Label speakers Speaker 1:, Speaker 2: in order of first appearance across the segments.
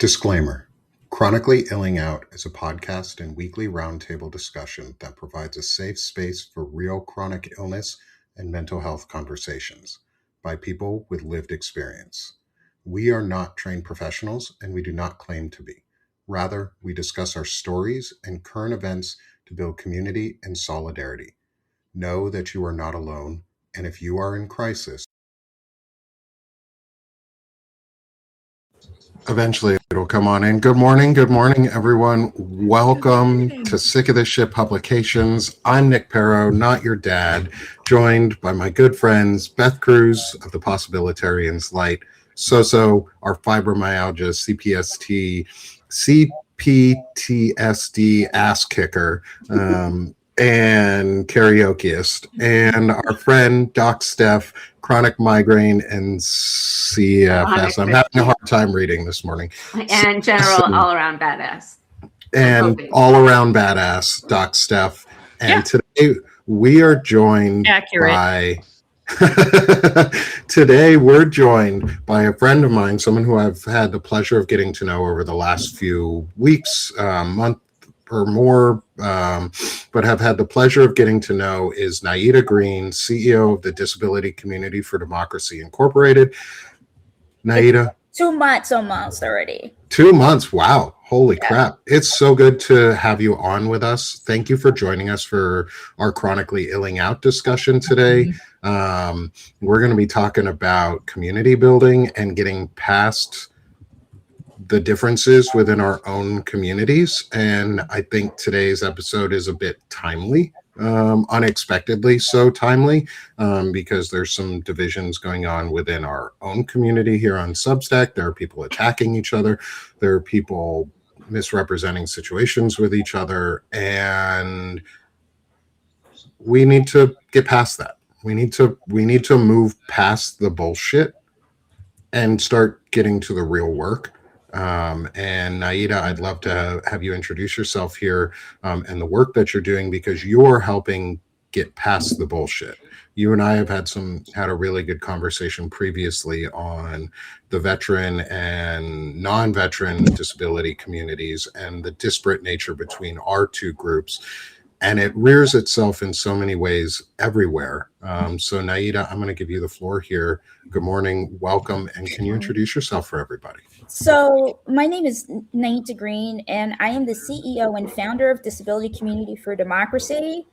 Speaker 1: Disclaimer: Chronically Illing Out is a podcast and weekly roundtable discussion that provides a safe space for real chronic illness and mental health conversations by people with lived experience. We are not trained professionals and we do not claim to be. Rather, we discuss our stories and current events to build community and solidarity. Know that you are not alone, and if you are in crisis, eventually it'll come on in. Good morning, everyone. Welcome to Sick of This Shit Publications. I'm Nick Paro, not your dad, joined by my good friends Beth Cruz of the Possibilitarians Light, Soso, our fibromyalgia CPTSD ass kicker, and karaokeist, and our friend Doc Steph, chronic migraine and CFS. I'm having a hard time reading this morning.
Speaker 2: And general all-around badass.
Speaker 1: And all-around badass, Doc Steph. And today we are joined by... Today we're joined by a friend of mine, someone who I've had the pleasure of getting to know over the last few weeks, month or more, but have had the pleasure of getting to know is Nieta Greene, CEO of the Disability Community for Democracy Incorporated. Nieta.
Speaker 3: 2 months almost already.
Speaker 1: 2 months. Wow. Holy crap. It's so good to have you on with us. Thank you for joining us for our Chronically Illing Out discussion today. We're going to be talking about community building and getting past the differences within our own communities. And I think today's episode is a bit timely, unexpectedly so timely, because there's some divisions going on within our own community here on Substack. There are people attacking each other. There are people misrepresenting situations with each other. And we need to get past that. We need to move past the bullshit and start getting to the real work. And Nieta, I'd love to have you introduce yourself here and the work that you're doing, because you're helping get past the bullshit. You and I have had a really good conversation previously on the veteran and non-veteran disability communities and the disparate nature between our two groups. And it rears itself in so many ways everywhere. So Nieta, I'm going to give you the floor here. Good morning, welcome, and can you introduce yourself for everybody?
Speaker 3: So my name is Nieta Greene, and I am the CEO and founder of Disability Community for Democracy.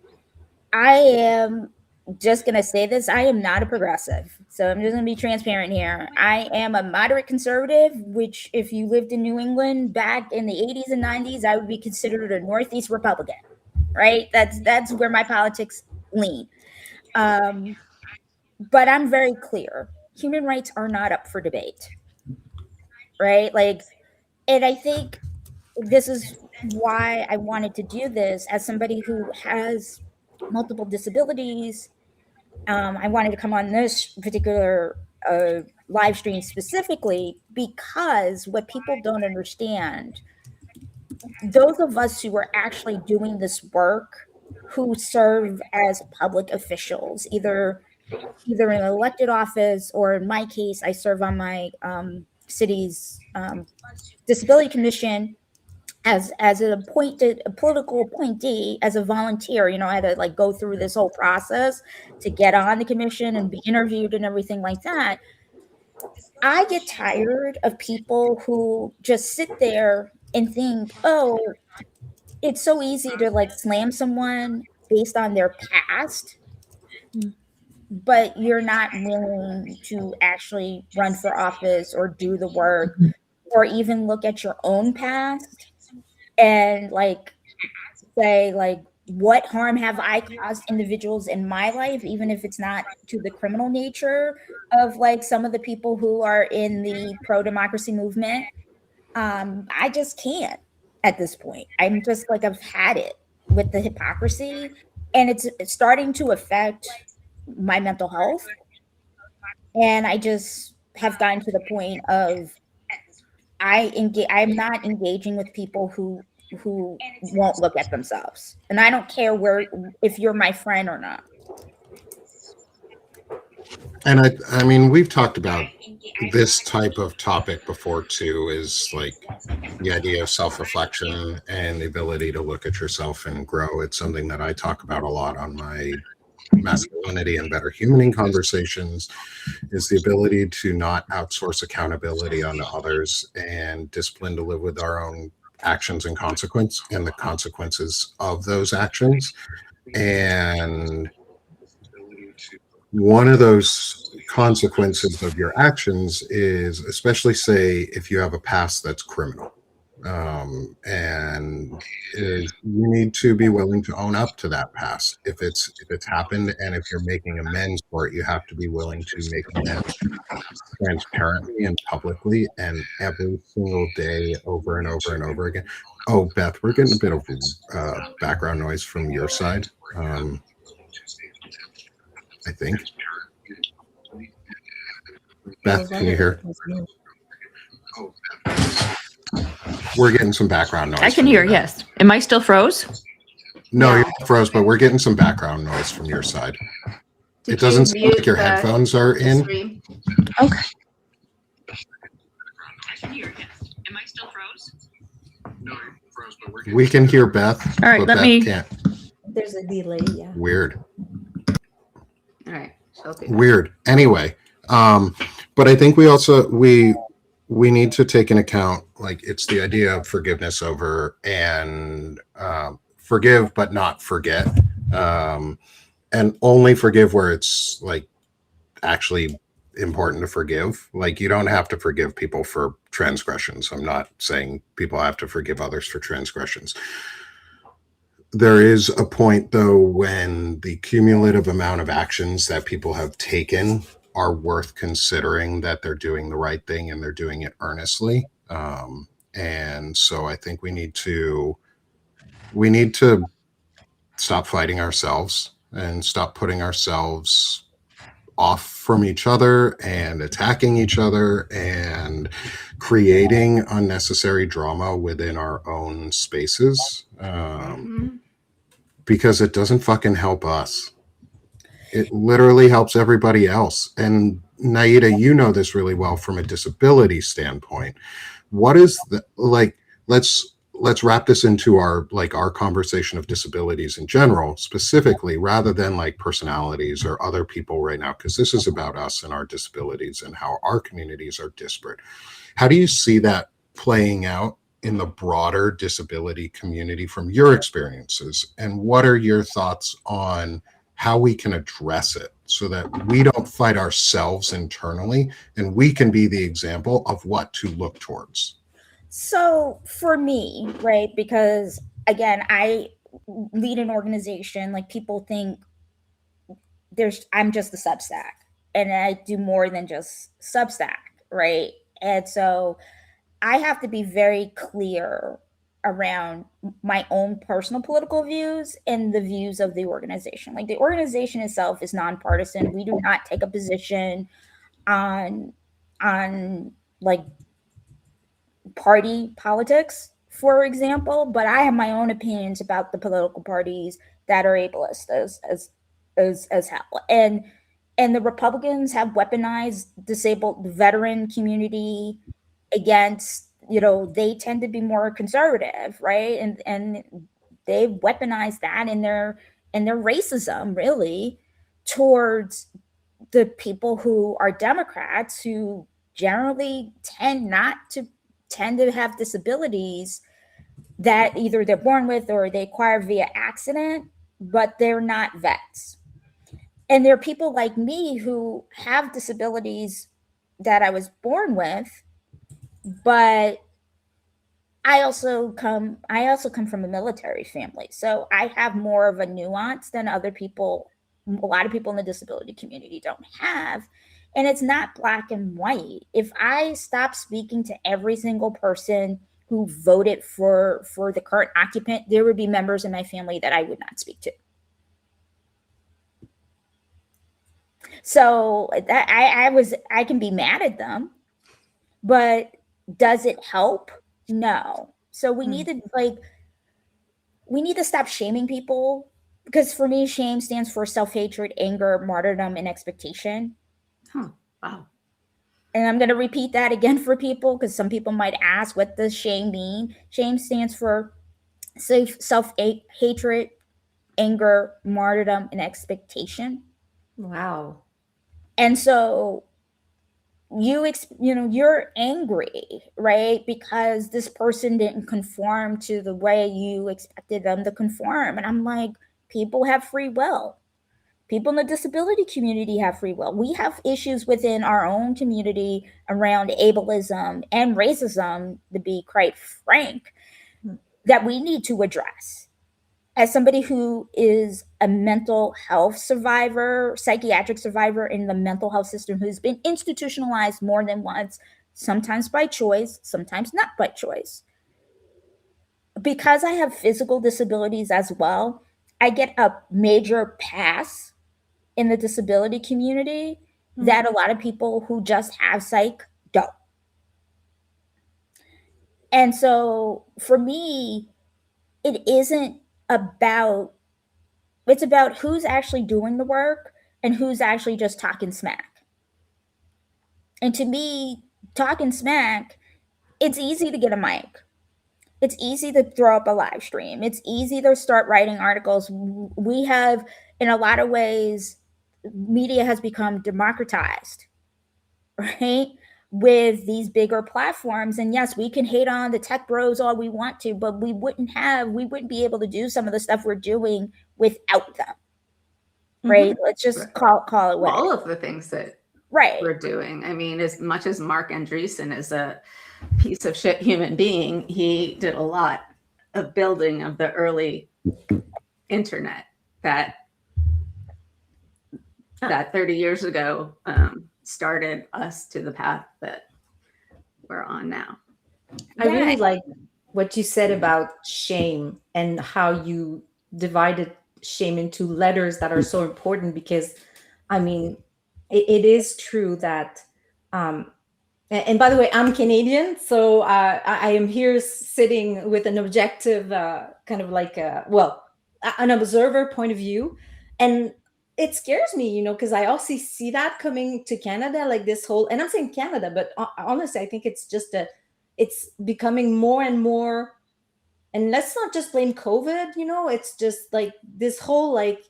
Speaker 3: I am just going to say this, I am not a progressive. So I'm just going to be transparent here. I am a moderate conservative, which if you lived in New England back in the 80s and 90s, I would be considered a Northeast Republican. Right? That's where my politics lean. But I'm very clear. Human rights are not up for debate. Right? And I think this is why I wanted to do this as somebody who has multiple disabilities. I wanted to come on this particular live stream specifically because what people don't understand, those of us who are actually doing this work, who serve as public officials, either in an elected office, or in my case, I serve on my city's disability commission as a political appointee, as a volunteer. I had to go through this whole process to get on the commission and be interviewed and everything like that. I get tired of people who just sit there and think, oh, it's so easy to slam someone based on their past, but you're not willing to actually run for office or do the work or even look at your own past and say what harm have I caused individuals in my life, even if it's not to the criminal nature of some of the people who are in the pro-democracy movement. I just can't at this point. I'm just I've had it with the hypocrisy, and it's starting to affect my mental health. And I just have gotten to the point of I'm not engaging with people who won't look at themselves. And I don't care if you're my friend or not.
Speaker 1: And I mean, we've talked about this type of topic before too, is the idea of self-reflection and the ability to look at yourself and grow. It's something that I talk about a lot on my masculinity and better humaning conversations, is the ability to not outsource accountability onto others and discipline to live with our own actions and the consequences of those actions. And one of those consequences of your actions is, especially say if you have a past that's criminal, and you need to be willing to own up to that past if it's happened, and if you're making amends for it, you have to be willing to make amends transparently and publicly, and every single day, over and over and over again. Oh, Beth, we're getting a bit of background noise from your side. I think. Beth, can you hear? We're getting some background noise.
Speaker 4: I can hear, yes. Am I still froze?
Speaker 1: No, you're not froze, but we're getting some background noise from your side. It doesn't sound like your headphones are in.
Speaker 4: Okay. I can hear, yes. Am I still froze?
Speaker 1: No, you're froze, but we're we can hear Beth.
Speaker 4: All right, let me.
Speaker 1: Can't.
Speaker 5: There's a delay, yeah.
Speaker 1: Weird.
Speaker 2: All right. Okay.
Speaker 1: Weird. Anyway, but I think we also we need to take into account, like, it's the idea of forgiveness over and forgive but not forget, and only forgive where it's like actually important to forgive. Like, you don't have to forgive people for transgressions. I'm not saying people have to forgive others for transgressions. There is a point, though, when the cumulative amount of actions that people have taken are worth considering that they're doing the right thing and they're doing it earnestly. And so I think we need to stop fighting ourselves and stop putting ourselves off from each other and attacking each other and creating unnecessary drama within our own spaces, because it doesn't fucking help us. It literally helps everybody else. And Nieta, you know this really well from a disability standpoint. What is the, like, let's wrap this into our conversation of disabilities in general, specifically, rather than like personalities or other people right now, because this is about us and our disabilities and how our communities are disparate. How do you see that playing out in the broader disability community from your experiences? And what are your thoughts on how we can address it so that we don't fight ourselves internally and we can be the example of what to look towards?
Speaker 3: So for me, right, because again, I lead an organization, like people think I'm just the Substack, and I do more than just Substack, right? And so I have to be very clear around my own personal political views and the views of the organization. Like, the organization itself is nonpartisan. We do not take a position on like party politics, for example, but I have my own opinions about the political parties that are ableist as hell. And the Republicans have weaponized disabled veteran community against, they tend to be more conservative, right? And they've weaponized that in their racism, really, towards the people who are Democrats, who generally tend to have disabilities that either they're born with or they acquire via accident, but they're not vets. And there are people like me who have disabilities that I was born with, but I also come from a military family. So I have more of a nuance than other people. A lot of people in the disability community don't have. And it's not black and white. If I stop speaking to every single person who voted for the current occupant, there would be members in my family that I would not speak to. So that I can be mad at them, but does it help? No. So we need to stop shaming people, because for me, shame stands for self-hatred, anger, martyrdom, and expectation.
Speaker 2: Huh. Wow.
Speaker 3: And I'm going to repeat that again for people because some people might ask, what does shame mean? Shame stands for self-hatred, anger, martyrdom, and expectation.
Speaker 5: Wow.
Speaker 3: And so you're angry, right? Because this person didn't conform to the way you expected them to conform. And I'm like, people have free will. People in the disability community have free will. We have issues within our own community around ableism and racism, to be quite frank, that we need to address. As somebody who is a mental health survivor, psychiatric survivor in the mental health system, who's been institutionalized more than once, sometimes by choice, sometimes not by choice. Because I have physical disabilities as well, I get a major pass in the disability community that a lot of people who just have psych don't. And so for me, it's about who's actually doing the work and who's actually just talking smack. And to me, talking smack, it's easy to get a mic. It's easy to throw up a live stream. It's easy to start writing articles. We have, in a lot of ways, media has become democratized, right? With these bigger platforms. And yes, we can hate on the tech bros all we want to, but we wouldn't be able to do some of the stuff we're doing without them. Right? Let's just call it what
Speaker 2: all of the things that we're doing. I mean, as much as Mark Andreessen is a piece of shit human being, he did a lot of building of the early internet that 30 years ago started us to the path that we're on now.
Speaker 5: I really like what you said about shame and how you divided shame into letters that are so important, because I mean, it is true that and by the way, I'm Canadian, so I am here sitting with an objective kind of like an observer point of view. And it scares me, because I also see that coming to Canada, like this whole, and I'm saying Canada, but honestly, I think it's just it's becoming more and more, and let's not just blame COVID, it's just like this whole, like,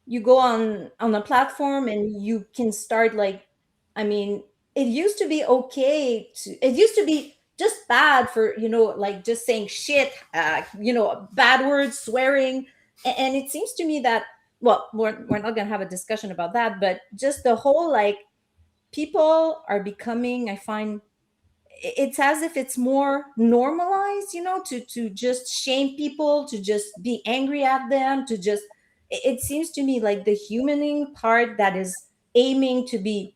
Speaker 5: you go on a platform and you can start it used to be okay it used to be just bad for, like just saying shit, bad words, swearing. And it seems to me that, well, we're not going to have a discussion about that, but just the whole, like, people are becoming, I find it's as if it's more normalized, to just shame people, to just be angry at them, to just, it seems to me like the humaning part that is aiming to be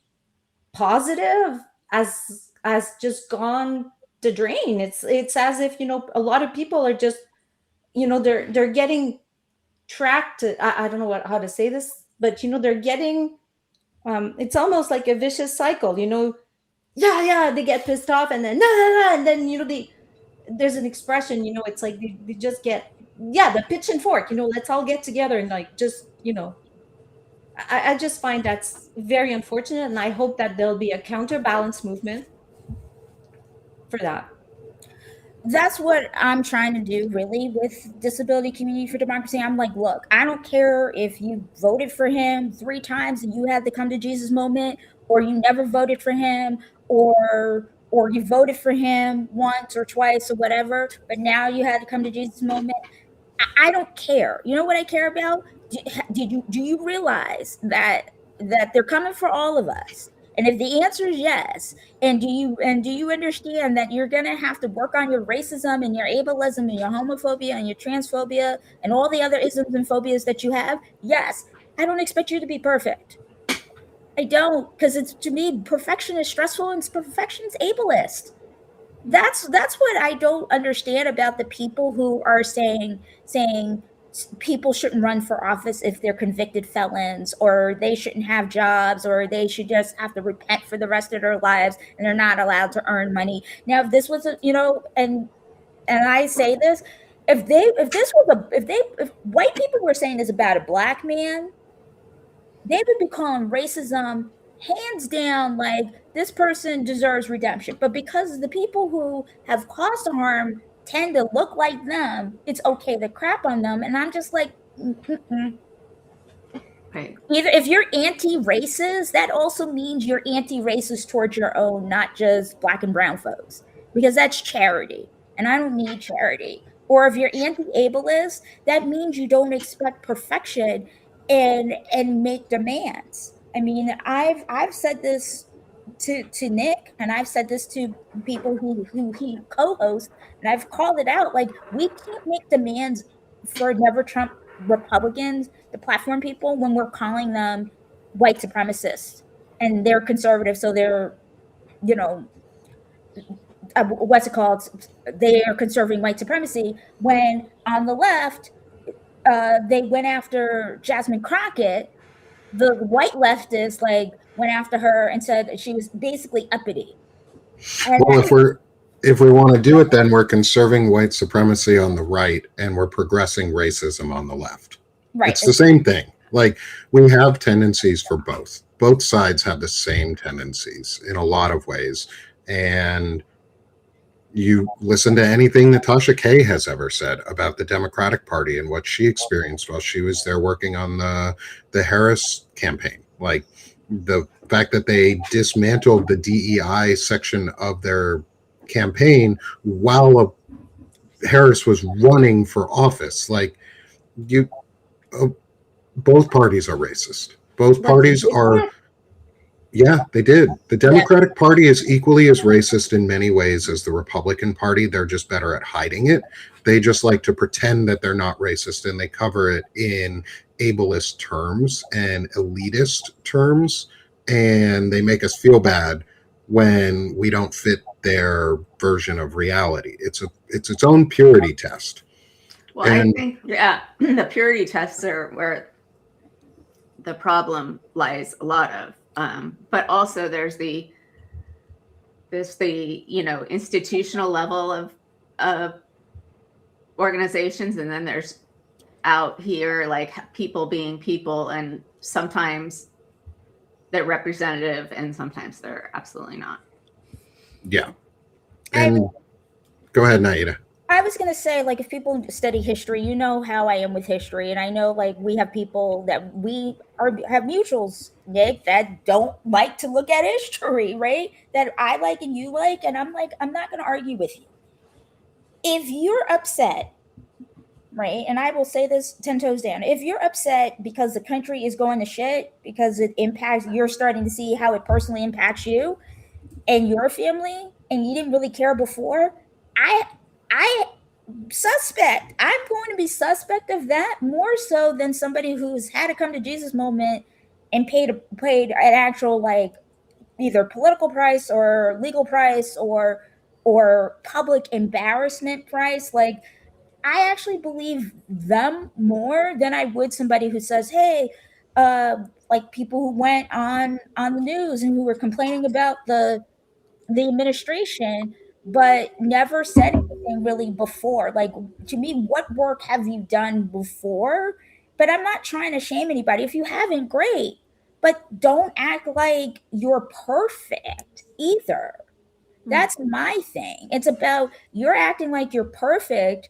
Speaker 5: positive has just gone the drain. It's as if, a lot of people are just, they're getting tracked. I don't know how to say this, but they're getting it's almost like a vicious cycle, they get pissed off, and then and then there's an expression, it's like they just get the pitch and fork, let's all get together and like just I just find that's very unfortunate, and I hope that there'll be a counterbalance movement for that.
Speaker 3: That's what I'm trying to do, really, with Disability Community for Democracy. I'm like, look, I don't care if you voted for him 3 times and you had the come to Jesus moment, or you never voted for him, or you voted for him once or twice or whatever, but now you had the come to Jesus moment. I don't care. You know what I care about? Do you realize that they're coming for all of us? And if the answer is yes, and do you understand that you're going to have to work on your racism and your ableism and your homophobia and your transphobia and all the other isms and phobias that you have? Yes. I don't expect you to be perfect. I don't, because it's, to me, perfection is stressful and perfection is ableist. That's what I don't understand about the people who are saying people shouldn't run for office if they're convicted felons, or they shouldn't have jobs, or they should just have to repent for the rest of their lives and they're not allowed to earn money. Now, if this was and I say this, if white people were saying this about a black man, they would be calling racism hands down, like, this person deserves redemption. But because the people who have caused harm tend to look like them, it's okay to crap on them. And I'm just like, mm-mm.
Speaker 2: Right.
Speaker 3: Either if you're anti-racist, that also means you're anti-racist towards your own, not just Black and brown folks, because that's charity, and I don't need charity. Or if you're anti-ableist, that means you don't expect perfection and make demands. I mean, I've said this to Nick, and I've said this to people who he co-hosts, and I've called it out. Like, we can't make demands for Never Trump Republicans, the platform people, when we're calling them white supremacists and they're conservative, so they're, you know, what's it called? They are conserving white supremacy. When on the left, they went after Jasmine Crockett, the white leftists like went after her and said she was basically uppity. And
Speaker 1: Well, if we want to do it, then we're conserving white supremacy on the right and we're progressing racism on the left.
Speaker 3: right,
Speaker 1: It's the same thing. Like, we have tendencies for both. Both sides have the same tendencies in a lot of ways. And you listen to anything Natasha Kaye has ever said about the Democratic Party and what she experienced while she was there working on the Harris campaign. Like, the fact that they dismantled the DEI section of their campaign while Harris was running for office. Like, both parties are racist. Both parties are. Yeah, they did. The Democratic Party is equally as racist in many ways as the Republican Party. They're just better at hiding it. They just like to pretend that they're not racist, and they cover it in ableist terms and elitist terms, and they make us feel bad when we don't fit their version of reality. It's its own purity test.
Speaker 2: Well, I think, the purity tests are where the problem lies a lot of. But also there's the institutional level of organizations, and then there's out here like people being people, and sometimes they're representative and sometimes they're absolutely not.
Speaker 1: Yeah. And go ahead, Nieta.
Speaker 3: I was going to say, like, if people study history, you know how I am with history. And I know, like, we have people that have mutuals, Nick, that don't like to look at history, right? That I like and you like. And I'm like, I'm not going to argue with you. If you're upset, right? And I will say this 10 toes down. If you're upset because the country is going to shit, because it impacts, you're starting to see how it personally impacts you and your family, and you didn't really care before, I suspect. I'm going to be suspect of that more so than somebody who's had a come to Jesus moment and paid an actual, like, either political price or legal price or public embarrassment price. Like, I actually believe them more than I would somebody who says, hey, like people who went on the news and who were complaining about the administration, but never said anything really before. Like, to me, what work have you done before? But I'm not trying to shame anybody. If you haven't, great. But don't act like you're perfect either. That's my thing. It's about, you're acting like you're perfect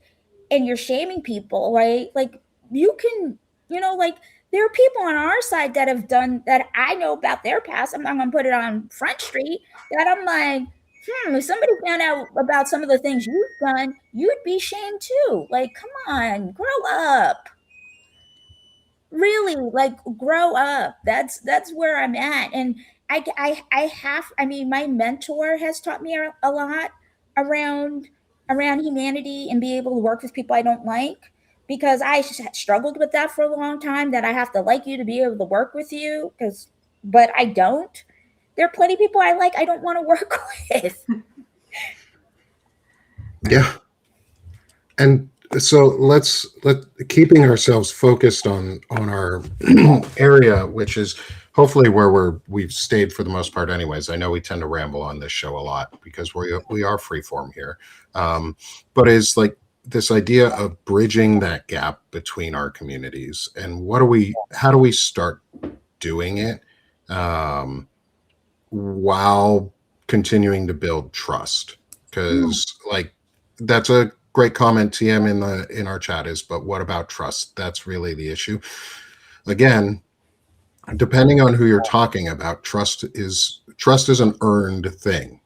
Speaker 3: and you're shaming people, right? Like, you can, like, there are people on our side that have done that. I know about their past. I'm not going to put it on Front Street, that I'm like, if somebody found out about some of the things you've done, you'd be shamed too. Like, come on, grow up. Really, like, grow up. That's where I'm at. And I mean, my mentor has taught me a lot around humanity and be able to work with people I don't like, because I struggled with that for a long time, that I have to like you to be able to work with you, but I don't. There are plenty of people I like I don't want to work with.
Speaker 1: Yeah. And so let's keeping ourselves focused on our area, which is hopefully where we've stayed for the most part anyways. I know we tend to ramble on this show a lot because we are freeform here. But is like this idea of bridging that gap between our communities, and how do we start doing it? while continuing to build trust. Because like that's a great comment, TM, in our chat is, but what about trust? That's really the issue. Again, depending on who you're talking about, trust is an earned thing.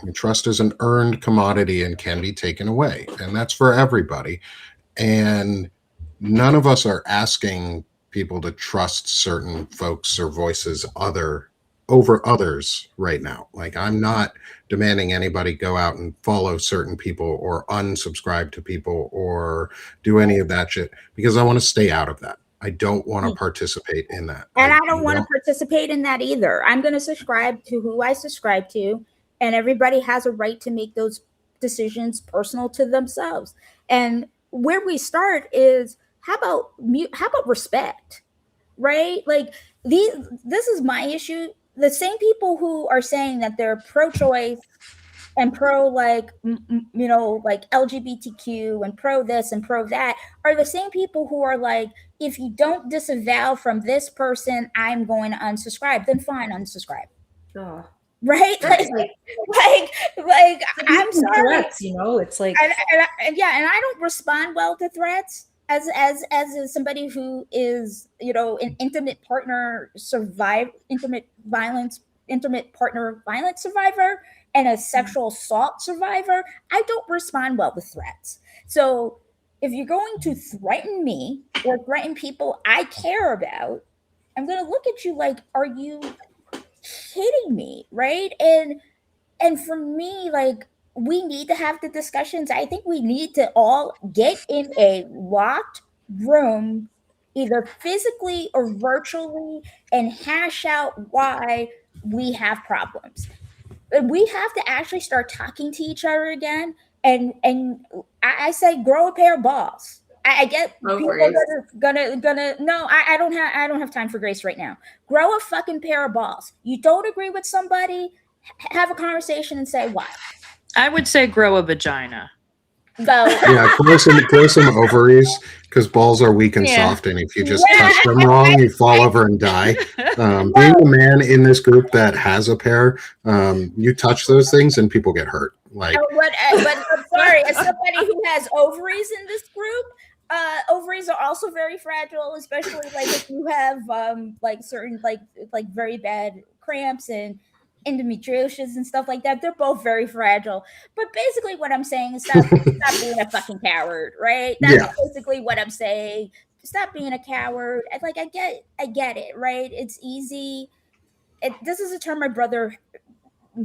Speaker 1: I mean, trust is an earned commodity and can be taken away, and that's for everybody. And none of us are asking people to trust certain folks or voices over others right now. Like, I'm not demanding anybody go out and follow certain people or unsubscribe to people or do any of that shit, because I want to stay out of that. I don't want to participate in that.
Speaker 3: And I don't want to participate in that either. I'm going to subscribe to who I subscribe to, and everybody has a right to make those decisions personal to themselves. And where we start is how about respect, right? Like this is my issue. The same people who are saying that they're pro-choice and pro like like LGBTQ and pro this and pro that are the same people who are like, if you don't disavow from this person, I'm going to unsubscribe. Then fine, unsubscribe.
Speaker 5: Oh.
Speaker 3: Right? Like I'm sorry.
Speaker 5: Threats, it's like
Speaker 3: and I don't respond well to threats as somebody who is an intimate partner violence survivor and a sexual assault survivor. I don't respond well with threats. So if you're going to threaten me or threaten people I care about, I'm going to look at you like, are you kidding me? Right? And for me, like, we need to have the discussions. I think we need to all get in a locked room, either physically or virtually, and hash out why we have problems. We have to actually start talking to each other again. And I say, grow a pair of balls. I get people are gonna no. I don't have time for grace right now. Grow a fucking pair of balls. You don't agree with somebody, have a conversation and say why.
Speaker 4: I would say grow a vagina.
Speaker 3: Go.
Speaker 1: Yeah, grow some ovaries, because balls are weak and soft, and if you just touch them wrong, you fall over and die. Being a man in this group that has a pair, you touch those things and people get hurt. Like,
Speaker 3: but I'm sorry, as somebody who has ovaries in this group, ovaries are also very fragile, especially like if you have like certain like very bad cramps and endometriosis and stuff like that. They're both very fragile. But basically what I'm saying is stop being a fucking coward, right? That's basically what I'm saying. Stop being a coward. Like, I get it, right? It's easy. This is a term my brother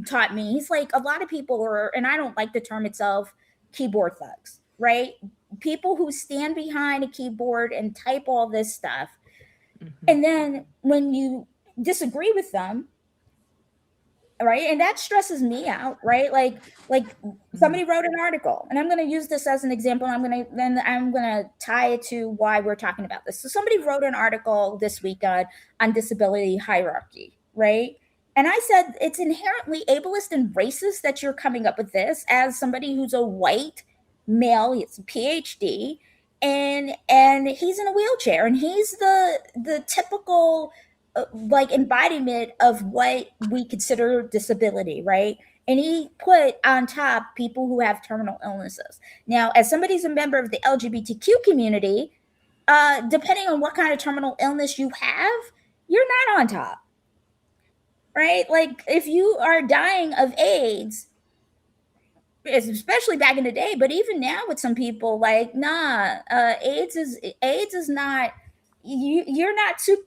Speaker 3: taught me. He's like, a lot of people are, and I don't like the term itself, keyboard thugs, right? People who stand behind a keyboard and type all this stuff. Mm-hmm. And then when you disagree with them, right, and that stresses me out, right? Like somebody wrote an article, and I'm going to use this as an example. I'm going to tie it to why we're talking about this. So somebody wrote an article this week on disability hierarchy, right? And I said, it's inherently ableist and racist that you're coming up with this as somebody who's a white male. He's a PhD, and he's in a wheelchair, and he's the typical like embodiment of what we consider disability, right? And he put on top people who have terminal illnesses. Now, as somebody who's a member of the LGBTQ community, depending on what kind of terminal illness you have, you're not on top, right? Like, if you are dying of AIDS, especially back in the day, but even now with some people, like, AIDS is not. You're not super,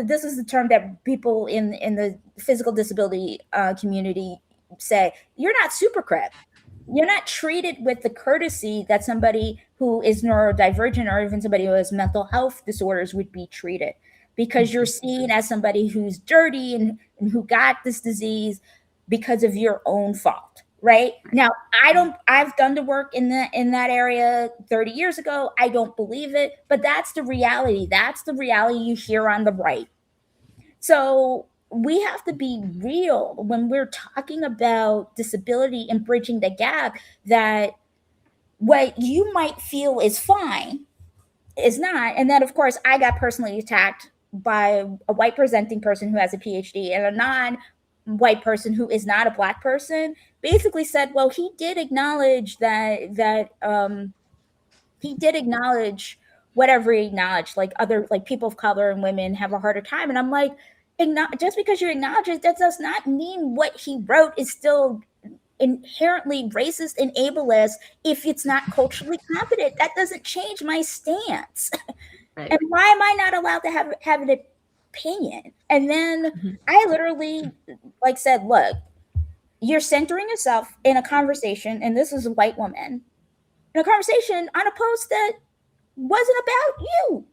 Speaker 3: this is the term that people in the physical disability community say, you're not super crip. You're not treated with the courtesy that somebody who is neurodivergent or even somebody who has mental health disorders would be treated, because you're seen as somebody who's dirty and who got this disease because of your own fault. Right now, I've done the work in that area 30 years ago. I don't believe it, but that's the reality. That's the reality you hear on the right. So we have to be real when we're talking about disability and bridging the gap, that what you might feel is fine is not. And then, of course, I got personally attacked by a white presenting person who has a PhD and a white person who is not a Black person basically said, well, he did acknowledge he did acknowledge whatever he acknowledged, like other, like people of color and women have a harder time. And I'm like, just because you acknowledge it, that does not mean what he wrote is still inherently racist and ableist if it's not culturally competent. That doesn't change my stance.
Speaker 2: Right.
Speaker 3: And why am I not allowed to have an opinion? And then I literally like said, look, you're centering yourself in a conversation, and this is a white woman, in a conversation on a post that wasn't about you.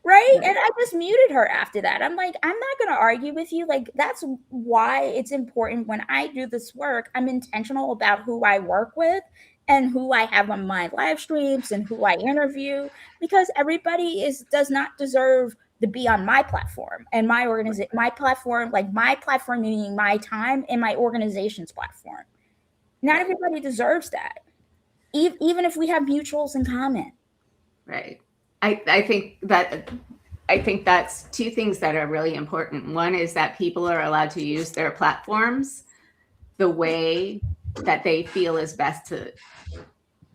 Speaker 3: Right? And I just muted her after that. I'm like, I'm not going to argue with you. Like, that's why it's important when I do this work, I'm intentional about who I work with and who I have on my live streams and who I interview, because everybody does not deserve to be on my platform and my platform, like my platform meaning my time and my organization's platform. Not everybody deserves that, even if we have mutuals in common.
Speaker 2: Right. I think that's two things that are really important. One is that people are allowed to use their platforms the way that they feel is best to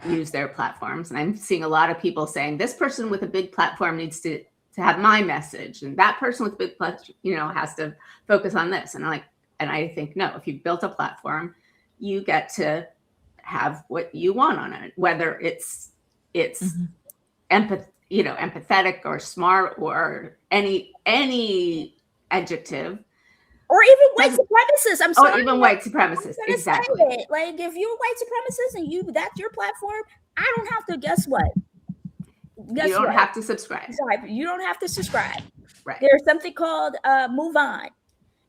Speaker 2: use their platforms. And I'm seeing a lot of people saying this person with a big platform needs to have my message, and that person with a big platform, has to focus on this. And I think, no, if you've built a platform, you get to have what you want on it, whether it's empathetic or smart or any adjective,
Speaker 3: or even white supremacists. I'm sorry,
Speaker 2: even white supremacists. Exactly.
Speaker 3: Like, if you're a white supremacist and that's your platform, I don't have to. Guess what?
Speaker 2: You don't have to subscribe.
Speaker 3: Sorry, you don't have to subscribe.
Speaker 2: Right.
Speaker 3: There's something called move on.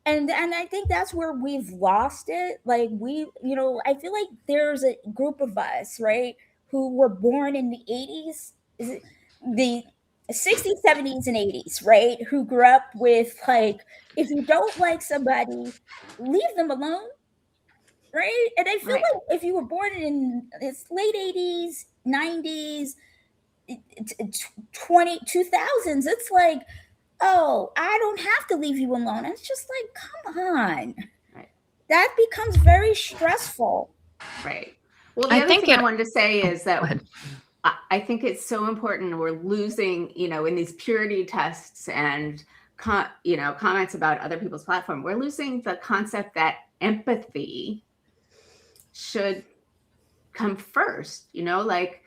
Speaker 3: And I think that's where we've lost it. Like, I feel like there's a group of us, right, who were born in the 80s, the 60s, 70s, and 80s, right, who grew up with, like, if you don't like somebody, leave them alone, right? And I feel like if you were born in its late 80s, 90s, 2000s, it's like, oh, I don't have to leave you alone. It's just like, come on.
Speaker 2: Right.
Speaker 3: That becomes very stressful.
Speaker 2: Right. Well, the other thing I wanted to say is that I think it's so important. We're losing, in these purity tests and, comments about other people's platform, we're losing the concept that empathy should come first, like,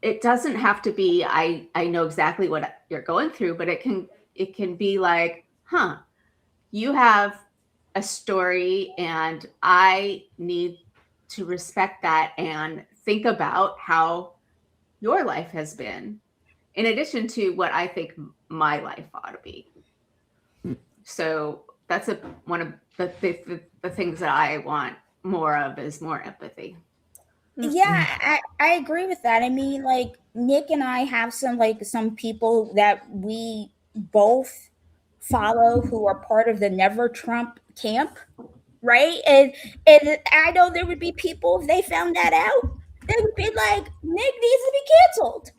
Speaker 2: it doesn't have to be, I know exactly what you're going through, but it can be like, you have a story and I need to respect that and think about how your life has been, in addition to what I think my life ought to be. So that's one of the things that I want more of, is more empathy.
Speaker 3: Yeah, I agree with that. I mean, like, Nick and I have some people that we both follow who are part of the Never Trump camp, right? And I know there would be people, if they found that out, they would be like, Nick needs to be canceled.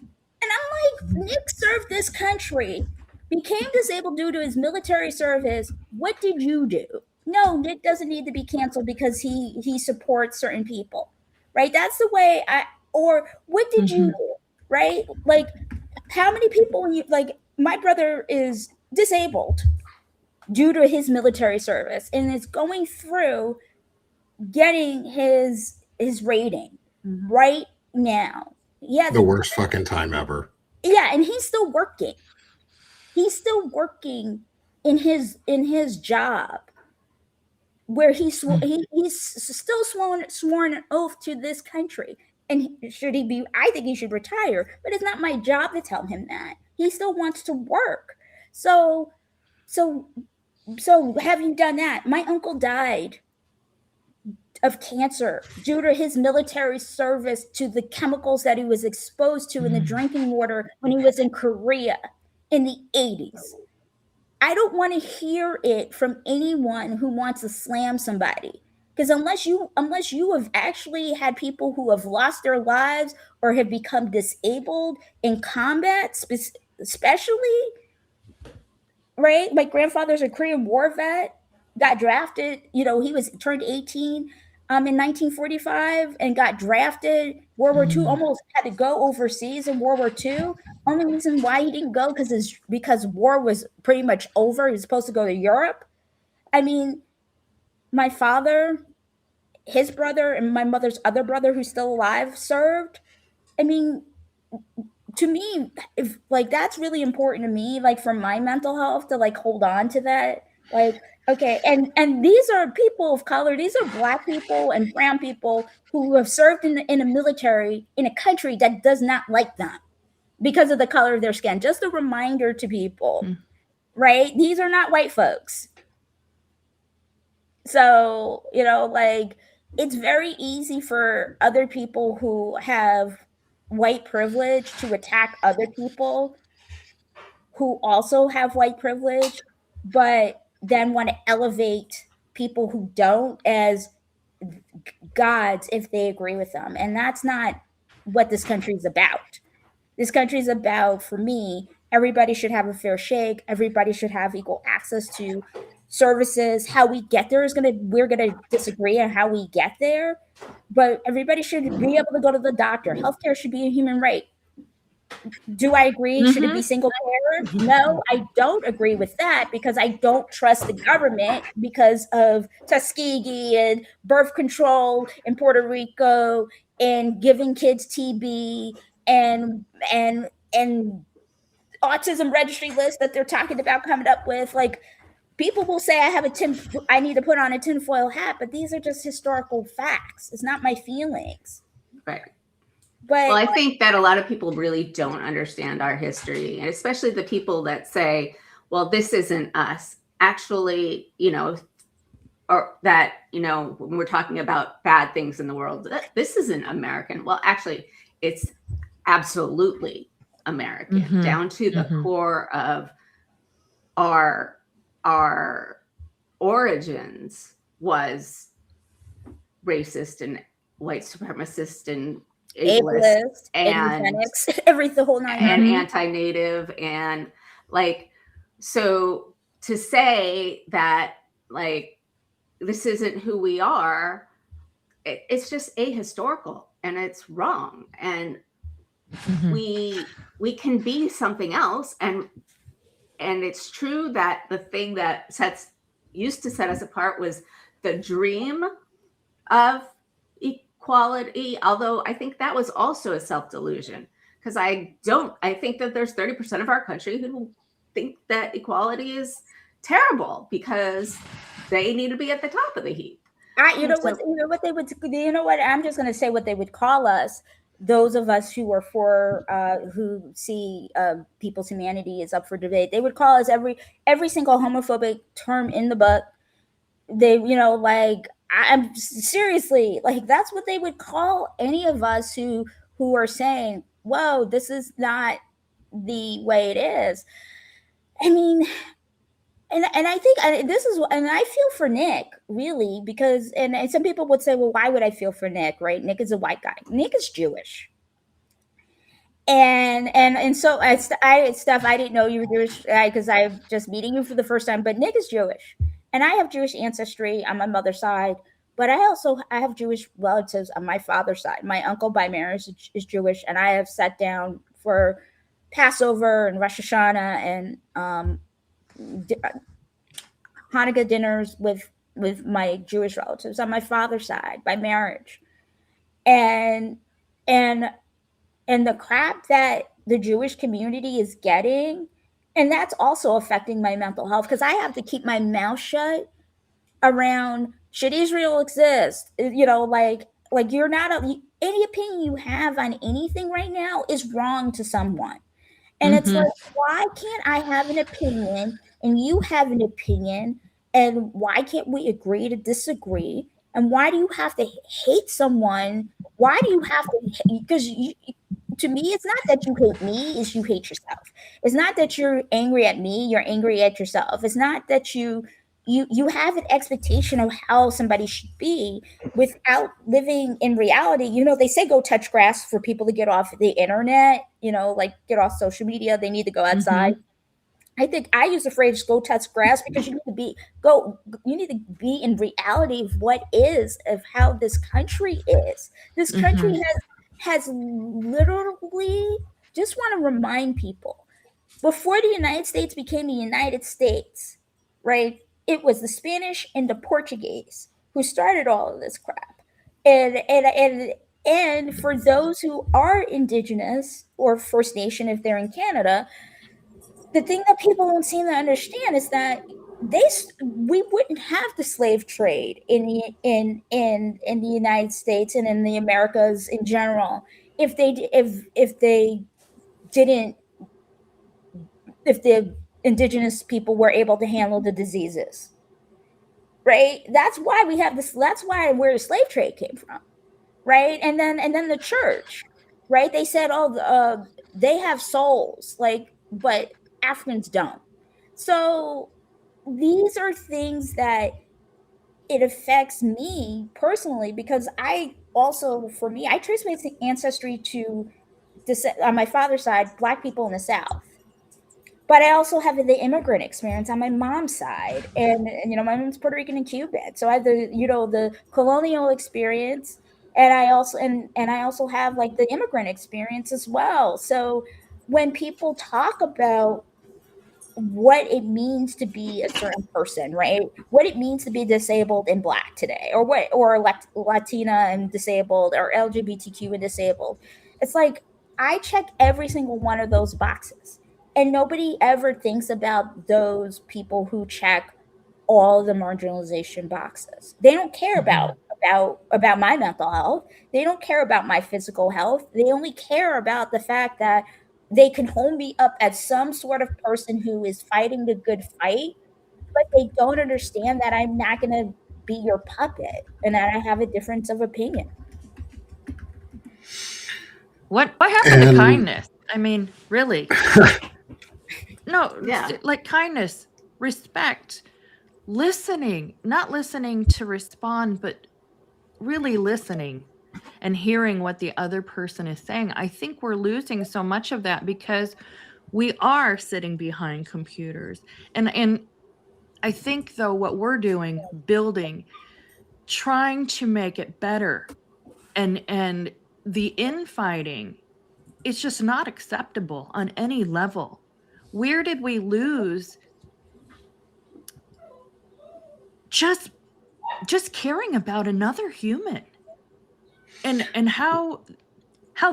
Speaker 3: And I'm like, Nick served this country, became disabled due to his military service. What did you do? No, Nick doesn't need to be canceled because he supports certain people. Right? That's the way or what did you do? Right? Like, how many people, my brother is disabled due to his military service and is going through getting his rating right now. Yeah.
Speaker 1: The worst fucking time ever.
Speaker 3: Yeah. And he's still working. He's still working in his job, where he's still sworn an oath to this country. And should he be, I think he should retire, but it's not my job to tell him that. He still wants to work. So have you done that? My uncle died of cancer due to his military service, to the chemicals that he was exposed to in the drinking water when he was in Korea in the 80s. I don't want to hear it from anyone who wants to slam somebody, because unless you have actually had people who have lost their lives or have become disabled in combat, especially, right? right? My grandfather's a Korean War vet, got drafted. He was turned 18 in 1945 and got drafted. World War II, almost had to go overseas in World War II. Only reason why he didn't go because war was pretty much over. He was supposed to go to Europe. I mean, my father, his brother, and my mother's other brother, who's still alive, served. I mean, to me, that's really important to me, for my mental health, to hold on to that. Okay, and these are people of color. These are Black people and brown people who have served in the military in a country that does not like them because of the color of their skin. Just a reminder to people, right? These are not white folks. So, it's very easy for other people who have white privilege to attack other people who also have white privilege, but then want to elevate people who don't as gods if they agree with them. And that's not what this country is about. This country is about, for me, everybody should have a fair shake. Everybody should have equal access to services. How we get there we're gonna disagree on how we get there, but everybody should be able to go to the doctor. Healthcare should be a human right. Do I agree? Should it be single payer? No, I don't agree with that because I don't trust the government because of Tuskegee and birth control in Puerto Rico and giving kids TB and autism registry list that they're talking about coming up with. People will say I need to put on a tinfoil hat, but these are just historical facts. It's not my feelings.
Speaker 2: Right.
Speaker 3: But
Speaker 2: I think that a lot of people really don't understand our history, and especially the people that say, well, this isn't us. Actually, or that, when we're talking about bad things in the world, this isn't American. Well, actually, it's absolutely American, down to the core of our origins was racist and white supremacist and ableist and
Speaker 3: everything, whole nine,
Speaker 2: and anti-native, and so to say that this isn't who we are, it's just ahistorical and it's wrong, and we can be something else, and it's true that the thing that used to set us apart was the dream of equality, although I think that was also a self-delusion, because I think that there's 30% of our country who think that equality is terrible because they need to be at the top of the heap.
Speaker 3: I'm just going to say what they would call us. Those of us who are who see people's humanity is up for debate, they would call us every single homophobic term in the book. I'm seriously, that's what they would call any of us who are saying, whoa, this is not the way it is. I mean, and I think I feel for Nick, really, because, and some people would say, well, why would I feel for Nick, right? Nick is a white guy. Nick is Jewish. And so Steph, I didn't know you were Jewish because I'm just meeting you for the first time, but Nick is Jewish. And I have Jewish ancestry on my mother's side, but I have Jewish relatives on my father's side. My uncle by marriage is Jewish, and I have sat down for Passover and Rosh Hashanah and Hanukkah dinners with my Jewish relatives on my father's side by marriage, and the crap that the Jewish community is getting. And that's also affecting my mental health because I have to keep my mouth shut around, should Israel exist? You're not any opinion you have on anything right now is wrong to someone. And it's why can't I have an opinion and you have an opinion? And why can't we agree to disagree? And why do you have to hate someone? Why do you have to? Because to me, it's not that you hate me, it's you hate yourself. It's not that you're angry at me, you're angry at yourself. It's not that you have an expectation of how somebody should be without living in reality. They say go touch grass for people to get off the internet, get off social media. They need to go outside. I think I use the phrase "go touch grass" because you need to be in reality of of how this country is. This country has literally, just want to remind people, before the United States became the United States, right? It was the Spanish and the Portuguese who started all of this crap. And for those who are Indigenous or First Nation, if they're in Canada, the thing that people don't seem to understand is that we wouldn't have the slave trade in the United States and in the Americas in general if the indigenous people were able to handle the diseases. Right? That's why that's where the slave trade came from. Right? And then the church, right? They said, oh, they have souls, but Africans don't. So these are things that it affects me personally, because I trace my ancestry to on my father's side, Black people in the South. But I also have the immigrant experience on my mom's side, and my mom's Puerto Rican and Cuban, so I have the colonial experience, and I also have like the immigrant experience as well. So when people talk about what it means to be a certain person, right? What it means to be disabled and Black today, or Latina and disabled, or LGBTQ and disabled. It's like, I check every single one of those boxes, and nobody ever thinks about those people who check all the marginalization boxes. They don't care about my mental health. They don't care about my physical health. They only care about the fact that they can hold me up as some sort of person who is fighting the good fight, but they don't understand that I'm not going to be your puppet and that I have a difference of opinion.
Speaker 4: What happened to kindness? I mean, really? No,
Speaker 2: Yeah.
Speaker 4: like kindness, respect, listening, not listening to respond, but really listening and hearing what the other person is saying. I think we're losing so much of that because we are sitting behind computers. And I think, though, what we're doing, building, trying to make it better, and the infighting, it's just not acceptable on any level. Where did we lose just caring about another human and how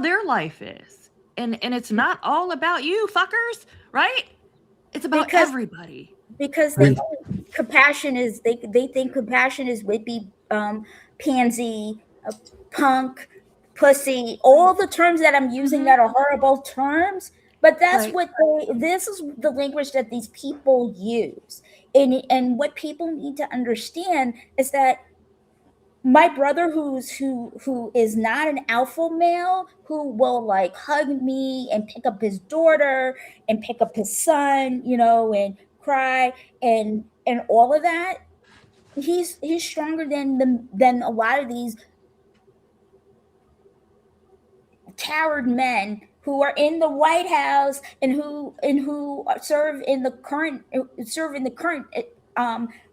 Speaker 4: their life is? And it's not all about you fuckers, right? It's about everybody.
Speaker 3: Because they think compassion is whippy, pansy, punk, pussy, all the terms that I'm using that are horrible terms. But that's this is the language that these people use. And what people need to understand is that my brother who is not an alpha male, who will like hug me and pick up his daughter and pick up his son, and cry and all of that, he's stronger than a lot of these coward men who are in the White House and who serve in the current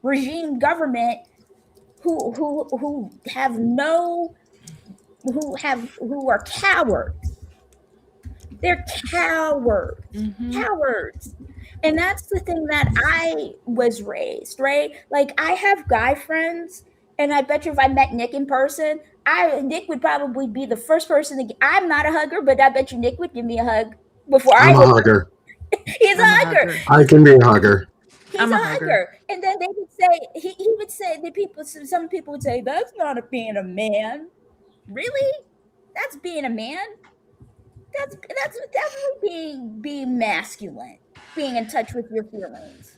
Speaker 3: regime government, who are cowards. They're cowards. Cowards. And that's the thing that I was raised, right? Like, I have guy friends, and I bet you if I met Nick in person, Nick would probably be the first person to. I'm not a hugger, but I bet you Nick would give me a hug before
Speaker 1: I'm a hugger.
Speaker 3: He's a hugger.
Speaker 1: I can be a hugger.
Speaker 3: He's a hugger. And then they would say, he would say, some people would say, that's not being a man. Really? That's being a man? That's being masculine, being in touch with your feelings.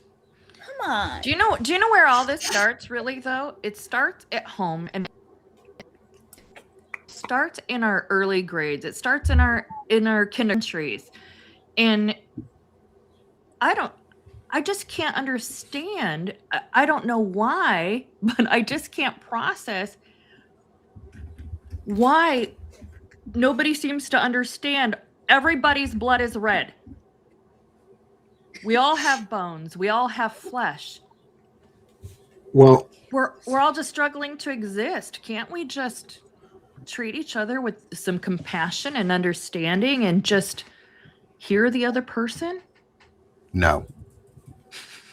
Speaker 3: Come on.
Speaker 4: Do you know where all this starts, really, though? It starts at home, and starts in our early grades. It starts in our kindergarten. And I just can't understand. I don't know why, but I just can't process why nobody seems to understand everybody's blood is red. We all have bones. We all have flesh.
Speaker 1: Well,
Speaker 4: We're all just struggling to exist. Can't we just treat each other with some compassion and understanding and just hear the other person?
Speaker 1: no,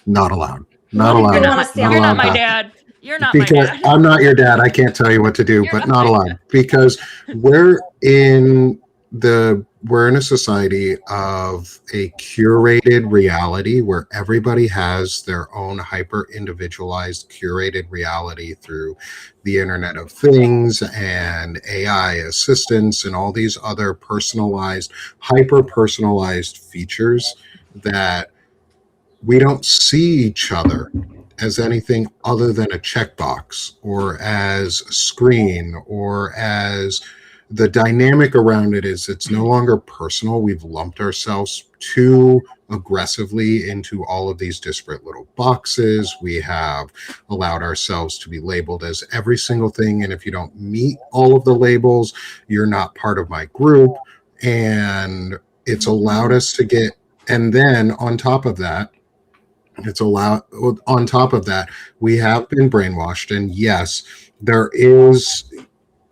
Speaker 1: not allowed.
Speaker 5: Not
Speaker 1: Not
Speaker 5: if they
Speaker 1: allowed.
Speaker 5: want to stay
Speaker 1: Not
Speaker 5: on
Speaker 4: You're not
Speaker 1: allowed,
Speaker 4: my
Speaker 1: Beth.
Speaker 4: dad. You're not my
Speaker 1: Because
Speaker 4: dad.
Speaker 1: I'm not your dad. I can't tell you what to do,
Speaker 4: You're
Speaker 1: but
Speaker 4: not
Speaker 1: not
Speaker 4: my
Speaker 1: allowed.
Speaker 4: dad.
Speaker 1: Because we're in a society of a curated reality where everybody has their own hyper individualized curated reality through the Internet of Things and AI assistants and all these other personalized, hyper personalized features that we don't see each other as anything other than a checkbox or as a screen or as the dynamic around it is it's no longer personal. We've lumped ourselves too aggressively into all of these disparate little boxes. We have allowed ourselves to be labeled as every single thing. And if you don't meet all of the labels, you're not part of my group. And it's allowed us to get, and then on top of that, we have been brainwashed. And yes, there is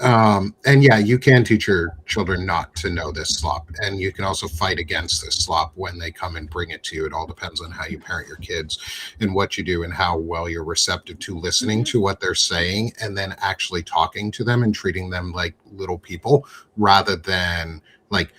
Speaker 1: and yeah, you can teach your children not to know this slop, and you can also fight against this slop when they come and bring it to you. It all depends on how you parent your kids and what you do and how well you're receptive to listening to what they're saying and then actually talking to them and treating them like little people rather than like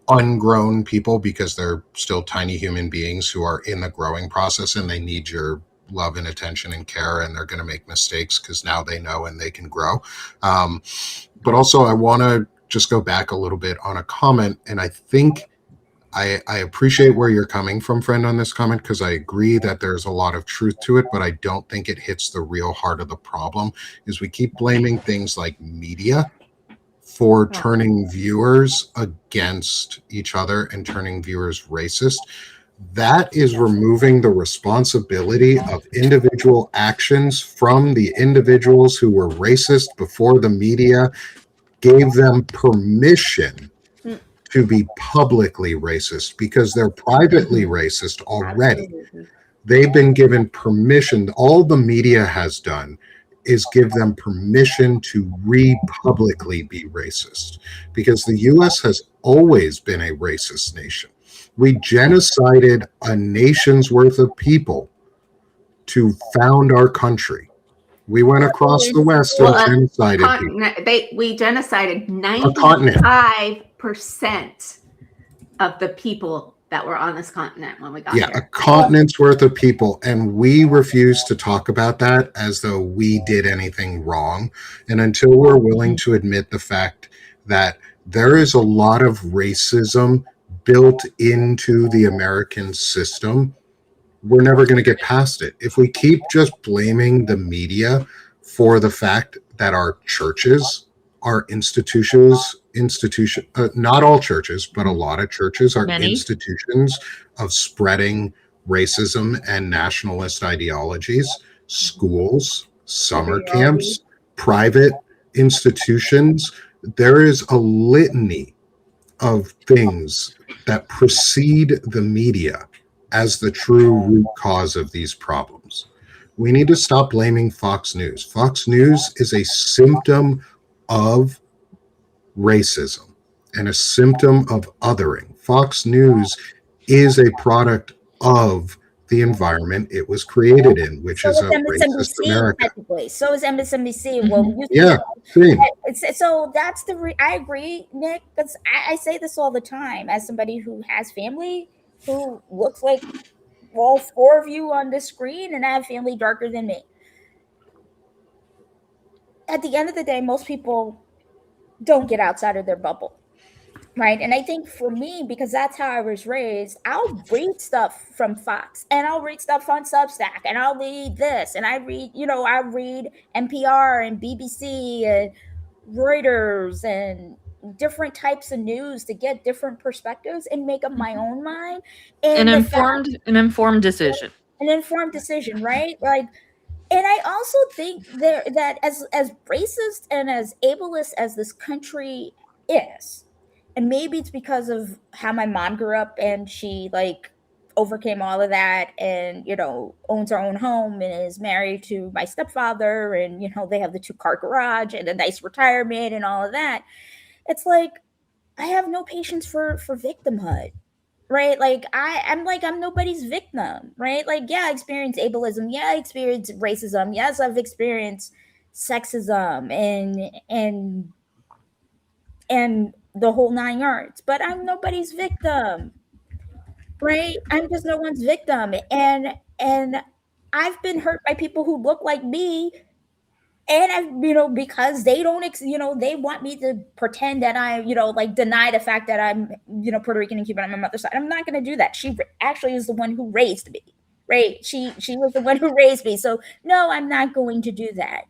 Speaker 1: ungrown people, because they're still tiny human beings who are in the growing process and they need your love and attention and care, and they're going to make mistakes because now they know and they can grow. But also I want to just go back a little bit on a comment, and I think I appreciate where you're coming from, friend, on this comment, because I agree that there's a lot of truth to it, but I don't think it hits the real heart of the problem. Is we keep blaming things like media for turning viewers against each other and turning viewers racist. That is removing the responsibility of individual actions from the individuals who were racist before the media gave them permission to be publicly racist, because they're privately racist already.
Speaker 5: Absolutely.
Speaker 1: They've been given permission. All the media has done is give them permission to publicly be racist, because the US has always been a racist nation. We genocided a nation's worth of people to found our country. We went across the West and genocided people.
Speaker 2: We genocided
Speaker 1: continent.
Speaker 2: 95% of the people that were on this continent when we got
Speaker 1: Yeah,
Speaker 2: here.
Speaker 1: a continent's worth of people. And we refuse to talk about that as though we did anything wrong. And until we're willing to admit the fact that there is a lot of racism built into the American system, we're never going to get past it. If we keep just blaming the media for the fact that our churches, our institutions, not all churches, but a lot of churches are institutions of spreading racism and nationalist ideologies, schools, summer camps, private institutions. There is a litany of things that precede the media as the true root cause of these problems. We need to stop blaming Fox News. Fox News is a symptom of racism and a symptom of othering. Fox News is a product of the environment it was created in, which is a racist America.
Speaker 3: So is MSNBC. Well,
Speaker 1: yeah,
Speaker 3: so that's I agree, Nick, because I say this all the time as somebody who has family who looks like all four of you on this screen, and I have family darker than me. At the end of the day, most people don't get outside of their bubble, right? And I think for me, because that's how I was raised, I'll read stuff from Fox and I'll read stuff on Substack and I'll read this and I read NPR and BBC and Reuters and different types of news to get different perspectives and make up my own mind.
Speaker 4: And an informed decision.
Speaker 3: An informed decision, right? Like, and I also think that as racist and as ableist as this country is, and maybe it's because of how my mom grew up and she overcame all of that and, you know, owns her own home and is married to my stepfather. And, you know, they have the 2-car garage and a nice retirement and all of that. It's like, I have no patience for victimhood, right? Like I'm nobody's victim, right? Like, yeah, I experienced ableism. Yeah, I experienced racism. Yes, I've experienced sexism and the whole 9 yards, but I'm nobody's victim, right? I'm just no one's victim. And I've been hurt by people who look like me. And I've, you know, because they don't, you know, they want me to pretend that I, you know, like deny the fact that I'm, you know, Puerto Rican and Cuban on my mother's side. I'm not going to do that. She actually is the one who raised me, right? She was the one who raised me. So no, I'm not going to do that.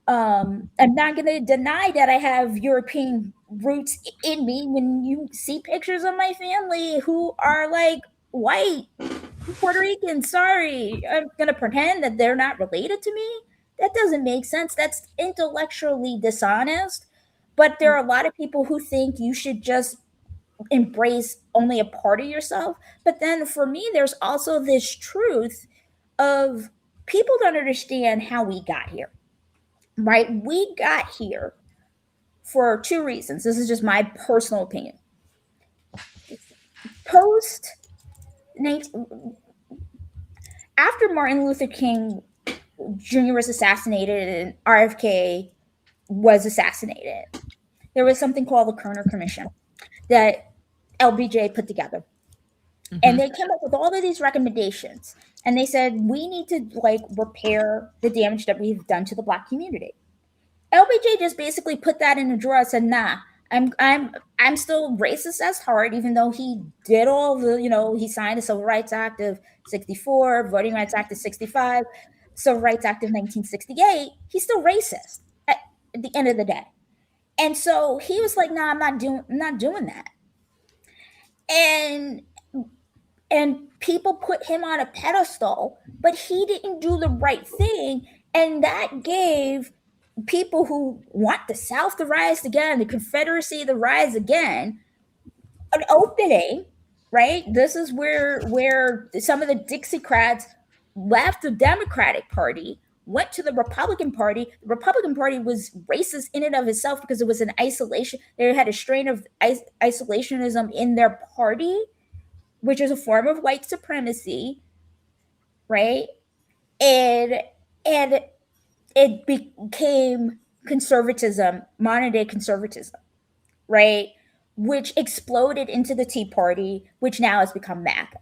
Speaker 3: I'm not going to deny that I have European roots in me when you see pictures of my family who are like white, Puerto Rican. Sorry, I'm going to pretend that they're not related to me. That doesn't make sense. That's intellectually dishonest. But there are a lot of people who think you should just embrace only a part of yourself. But then for me, there's also this truth of people don't understand how we got here, right? We got here for 2 reasons. This is just my personal opinion. After Martin Luther King Jr. was assassinated and RFK was assassinated, there was something called the Kerner Commission that LBJ put together. Mm-hmm. And they came up with all of these recommendations. And they said, we need to like repair the damage that we've done to the Black community. LBJ just basically put that in a drawer and said, nah, I'm still racist as heart, even though he did all the, you know, he signed the Civil Rights Act of 64, Voting Rights Act of 65, Civil Rights Act of 1968. He's still racist at the end of the day. And so he was like, nah, I'm not doing that. And people put him on a pedestal, but he didn't do the right thing. And that gave people who want the South to rise again, the Confederacy to rise again, an opening, right? This is where some of the Dixiecrats left the Democratic Party, went to the Republican Party. The Republican Party was racist in and of itself because it was an isolation. They had a strain of isolationism in their party, which is a form of white supremacy, right? And it became conservatism, modern day conservatism, right? Which exploded into the Tea Party, which now has become MAGA,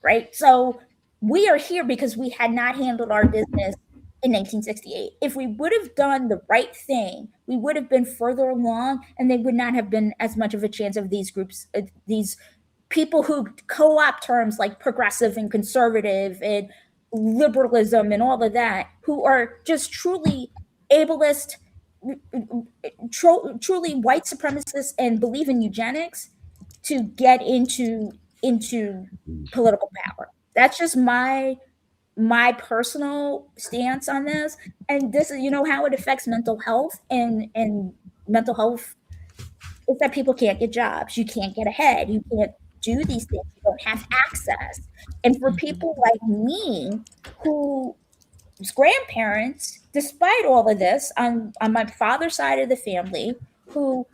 Speaker 3: right? So we are here because we had not handled our business in 1968. If we would have done the right thing, we would have been further along and there would not have been as much of a chance of these groups, these people who co-opt terms like progressive and conservative and liberalism and all of that, who are just truly ableist, truly white supremacists and believe in eugenics, to get into political power. That's just my personal stance on this. And this is, you know, how it affects mental health and mental health is that people can't get jobs, you can't get ahead, you can't do these things, you don't have access. And for people like me, whose grandparents, despite all of this, on my father's side of the family, who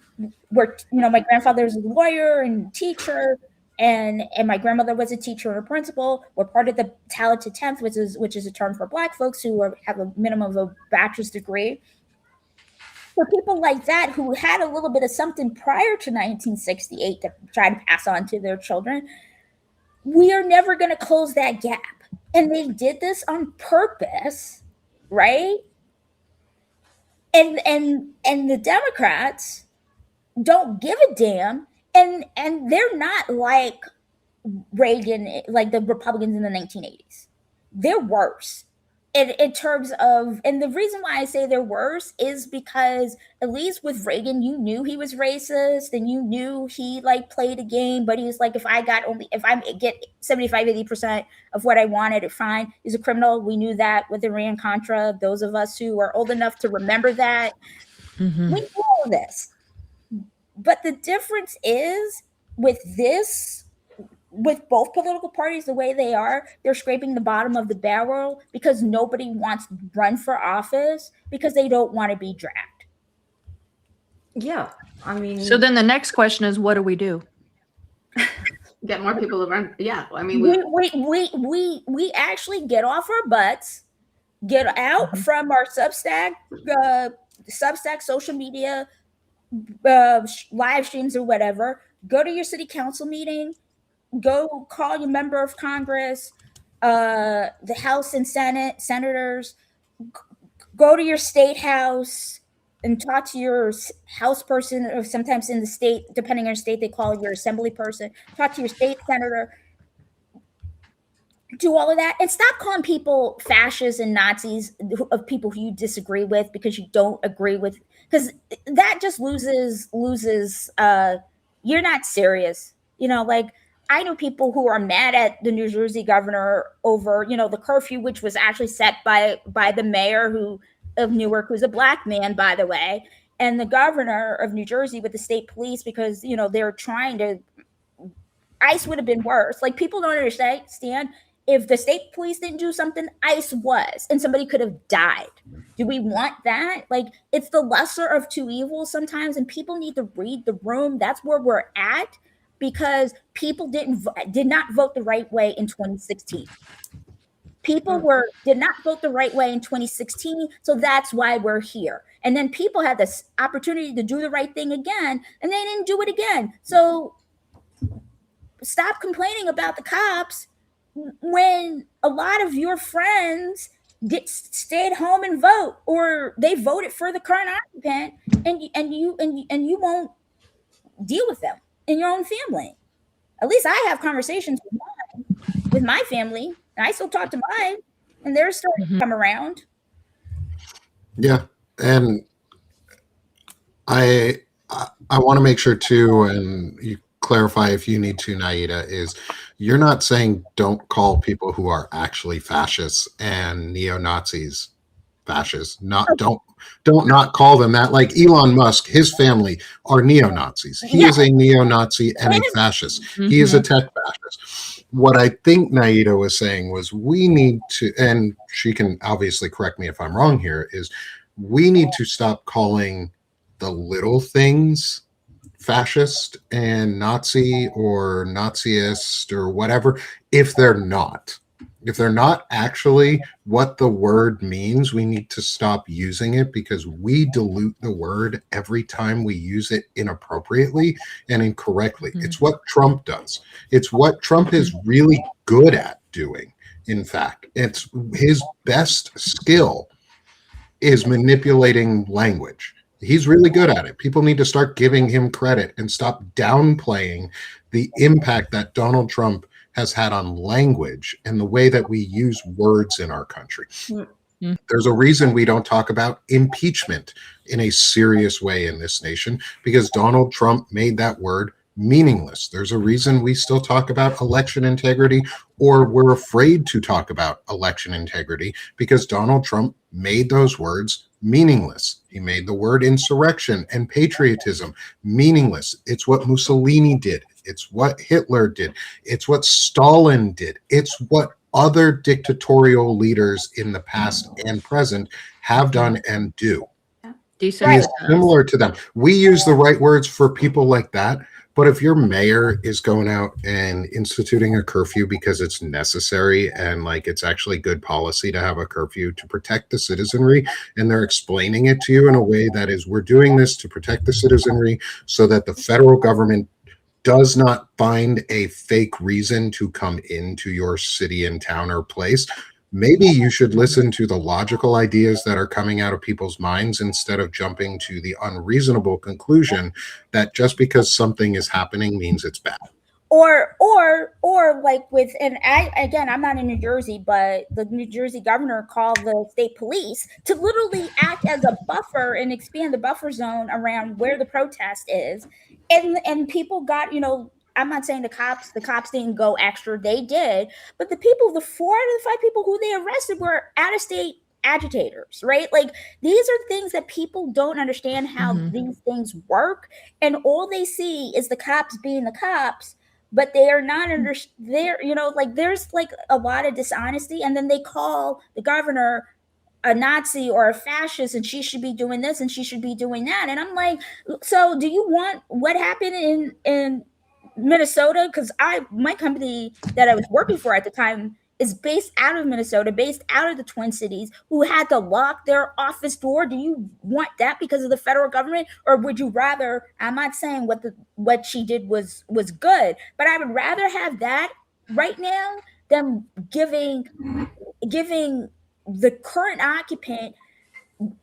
Speaker 3: were, you know, my grandfather was a lawyer and teacher, and my grandmother was a teacher and a principal, were part of the talented 10th, which is a term for Black folks who have a minimum of a bachelor's degree. For people like that who had a little bit of something prior to 1968 to try to pass on to their children, we are never going to close that gap. And they did this on purpose, right? And the Democrats don't give a damn, and they're not like Reagan, like the Republicans in the 1980s. They're worse. In terms of, and the reason why I say they're worse is because at least with Reagan, you knew he was racist and you knew he like played a game, but he was like, if I get 75-80% of what I wanted, fine. He's a criminal. We knew that with Iran Contra. Those of us who are old enough to remember that, we know all this. But the difference is with this with both political parties the way they are, they're scraping the bottom of the barrel because nobody wants to run for office because they don't want to be dragged.
Speaker 5: Yeah, I mean.
Speaker 4: So then the next question is, what do we do?
Speaker 2: Get more people to run. Yeah, I mean,
Speaker 3: we actually get off our butts, get out from our Substack, social media, live streams or whatever. Go to your city council meeting. Go call your member of Congress, the House and senators. Go to your state house and talk to your house person, or sometimes in the state, depending on your state, they call your assembly person. Talk to your state senator. Do all of that and stop calling people fascists and Nazis of people who you disagree with because you don't agree with, because that just loses. You're not serious. Like, I know people who are mad at the New Jersey governor over, the curfew, which was actually set by the mayor of Newark, who's a black man, by the way, and the governor of New Jersey with the state police, because, they're trying to, ICE would have been worse. Like, people don't understand. If the state police didn't do something, ICE was, and somebody could have died. Do we want that? Like, it's the lesser of two evils sometimes, and people need to read the room. That's where we're at, because people did not vote the right way in 2016. People did not vote the right way in 2016, so that's why we're here. And then people had this opportunity to do the right thing again, and they didn't do it again. So stop complaining about the cops when a lot of your friends stayed home and vote, or they voted for the current occupant, and you won't deal with them in your own family. At least I have conversations with my family, and I still talk to mine, and they're starting to come around.
Speaker 1: Yeah, and I want to make sure too, and you clarify if you need to, Nieta, is you're not saying don't call people who are actually fascists and neo-Nazis fascists. Don't not call them that. Like Elon Musk, his family are neo-Nazis. He is a neo-Nazi and a fascist. He is a tech fascist. What I think Nieta was saying was we need to, and she can obviously correct me if I'm wrong here, is we need to stop calling the little things fascist and Nazi or Naziist or whatever if they're not. If they're not actually what the word means, we need to stop using it, because we dilute the word every time we use it inappropriately and incorrectly. It's what Trump does. It's what Trump is really good at doing. In fact, it's his best skill is manipulating language. He's really good at it. People need to start giving him credit and stop downplaying the impact that Donald Trump has had on language and the way that we use words in our country. There's a reason we don't talk about impeachment in a serious way in this nation, because Donald Trump made that word meaningless. There's a reason we still talk about election integrity, or we're afraid to talk about election integrity, because Donald Trump made those words meaningless. He made the word insurrection and patriotism meaningless. It's what Mussolini did. It's what Hitler did. It's what Stalin did. It's what other dictatorial leaders in the past and present have done and do. He's similar to them. We use the right words for people like that. But if your mayor is going out and instituting a curfew because it's necessary and like it's actually good policy to have a curfew to protect the citizenry, and they're explaining it to you in a way that is, we're doing this to protect the citizenry so that the federal government does not find a fake reason to come into your city and town or place, maybe you should listen to the logical ideas that are coming out of people's minds instead of jumping to the unreasonable conclusion that just because something is happening means it's bad.
Speaker 3: Or like I'm not in New Jersey, but the New Jersey governor called the state police to literally act as a buffer and expand the buffer zone around where the protest is. And people got, I'm not saying the cops didn't go extra, they did, but the 4 out of the 5 people who they arrested were out-of-state agitators, right? Like, these are things that people don't understand how these things work, and all they see is the cops being the cops. but they are not under there. You know, like there's like a lot of dishonesty, and then they call the governor a Nazi or a fascist, and she should be doing this and she should be doing that. And I'm like, so do you want what happened in Minnesota? Because my company that I was working for at the time is based out of Minnesota, based out of the Twin Cities, who had to lock their office door. Do you want that because of the federal government? Or would you rather, I'm not saying what she did was good, but I would rather have that right now than giving the current occupant,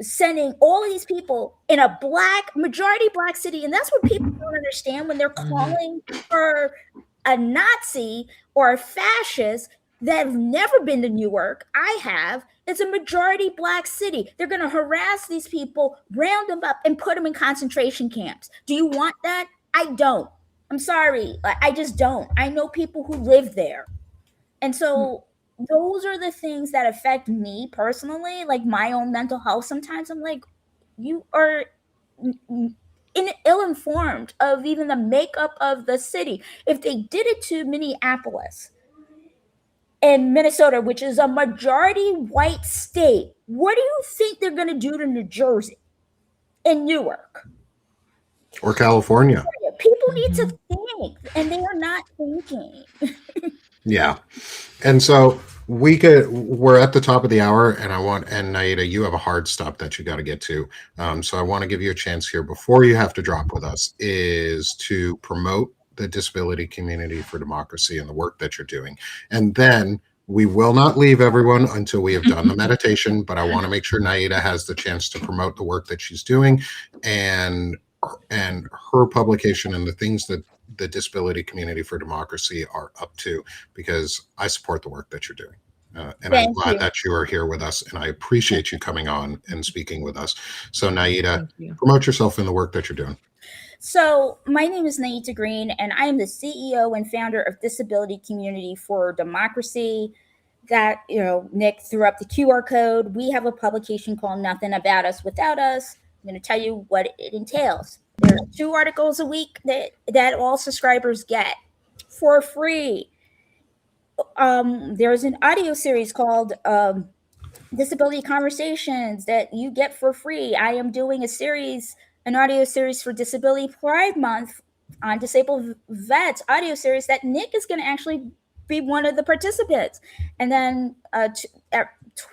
Speaker 3: sending all of these people in a majority black city. And that's what people don't understand when they're calling her a Nazi or a fascist that have never been to Newark. I have. It's a majority black city. They're going to harass these people, round them up, and put them in concentration camps. Do you want that? I don't. I'm sorry. I just don't. I know people who live there. And so those are the things that affect me personally, like my own mental health. Sometimes I'm like, you are ill-informed of even the makeup of the city. If they did it to Minneapolis and Minnesota, which is a majority white state, what do you think they're going to do to New Jersey and Newark?
Speaker 1: Or California?
Speaker 3: People need to think, and they are not thinking.
Speaker 1: Yeah. And so we're at the top of the hour, and Nieta, you have a hard stop that you got to get to. So I want to give you a chance here before you have to drop with us, is to promote the disability community for democracy and the work that you're doing. And then we will not leave everyone until we have done the meditation, but I want to make sure Nieta has the chance to promote the work that she's doing and her publication and the things that the disability community for democracy are up to, because I support the work that you're doing. And I'm glad that you are here with us, and I appreciate you coming on and speaking with us. So Nieta, promote yourself in the work that you're doing.
Speaker 3: So my name is Nieta Greene, and I am the CEO and founder of Disability Community for Democracy. That, Nick threw up the QR code. We have a publication called Nothing About Us Without Us. I'm going to tell you what it entails. There's 2 articles a week that all subscribers get for free. There's an audio series called Disability Conversations that you get for free. I am doing an audio series for Disability Pride Month on disabled vets, audio series that Nick is going to actually be one of the participants. And then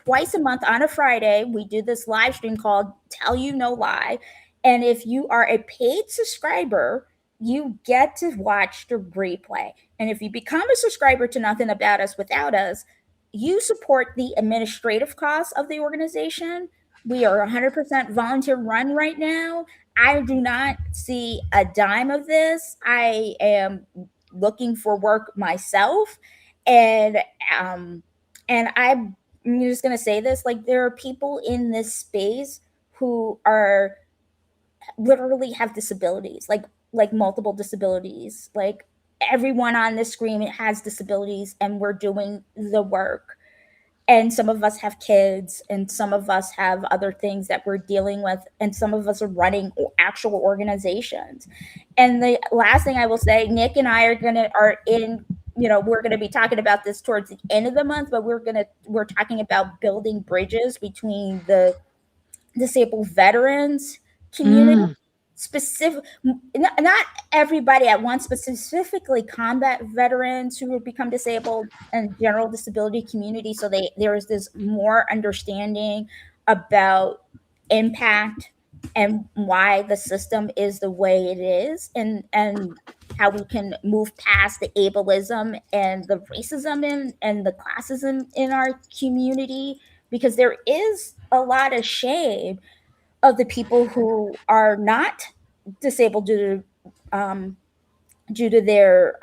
Speaker 3: twice a month on a Friday, we do this live stream called Tell You No Lie. And if you are a paid subscriber, you get to watch the replay. And if you become a subscriber to Nothing About Us Without Us, you support the administrative costs of the organization. We are 100% volunteer run right now. I do not see a dime of this. I am looking for work myself. And I'm just going to say this, like, there are people in this space who are literally have disabilities, like multiple disabilities. Like, everyone on this screen has disabilities, and we're doing the work. And some of us have kids, and some of us have other things that we're dealing with, and some of us are running actual organizations. And the last thing I will say, Nick and I we're going to be talking about this towards the end of the month, but we're talking about building bridges between the disabled veterans community. Not everybody at once, but specifically combat veterans who have become disabled and general disability community. So there is this more understanding about impact and why the system is the way it is, and how we can move past the ableism and the racism and the classism in our community, because there is a lot of shame of the people who are not disabled due to their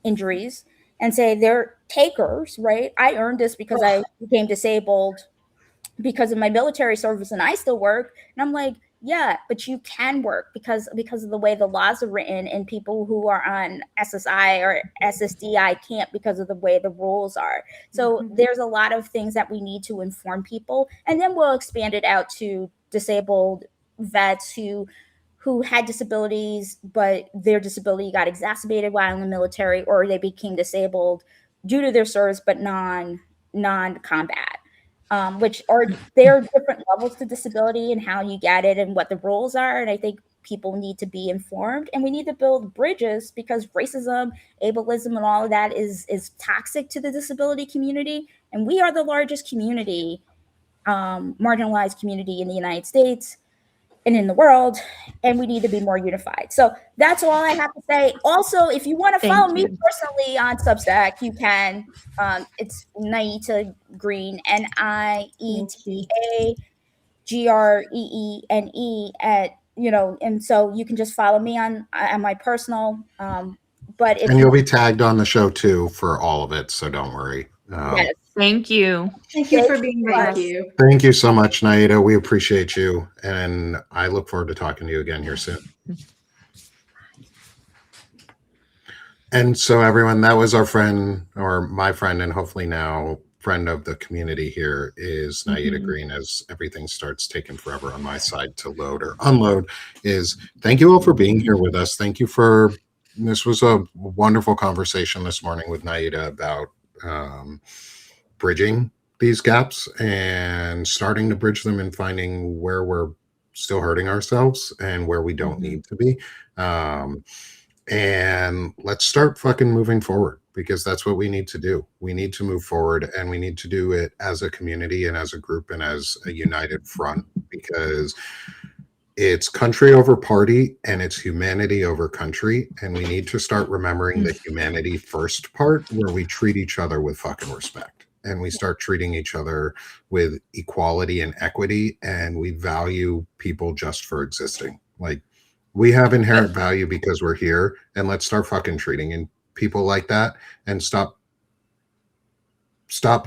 Speaker 3: injuries, and say they're takers, right? I earned this because I became disabled because of my military service, and I still work. And I'm like, yeah, but you can work because of the way the laws are written, and people who are on SSI or SSDI can't because of the way the rules are. So there's a lot of things that we need to inform people, and then we'll expand it out to disabled vets who who had disabilities, but their disability got exacerbated while in the military, or they became disabled due to their service, but non-combat, which are, there are different levels to disability and how you get it and what the rules are. And I think people need to be informed, and we need to build bridges, because racism, ableism, and all of that is toxic to the disability community. And we are the largest community, marginalized community in the United States and in the world, and we need to be more unified. So that's all I have to say. Also, if you want to follow me personally on Substack, you can. It's Nieta Greene, NIETA GREENE and so you can just follow me on my personal. But if
Speaker 1: you'll be tagged on the show too for all of it, so don't worry.
Speaker 3: yes.
Speaker 4: Thank you.
Speaker 5: Thank you for being with us.
Speaker 2: Thank you.
Speaker 1: Thank you so much, Nieta. We appreciate you, and I look forward to talking to you again here soon. And so, everyone, that was our friend, or my friend, and hopefully now friend of the community here is Nieta Greene, as everything starts taking forever on my side to load or unload. Thank you all for being here with us. Thank you this was a wonderful conversation this morning with Nieta about bridging these gaps and starting to bridge them and finding where we're still hurting ourselves and where we don't need to be. And let's start fucking moving forward, because that's what we need to do. We need to move forward, and we need to do it as a community and as a group and as a united front, because it's country over party and it's humanity over country. And we need to start remembering the humanity first part, where we treat each other with fucking respect. And we start treating each other with equality and equity, and we value people just for existing. Like, we have inherent value because we're here, and let's start fucking treating people like that, and stop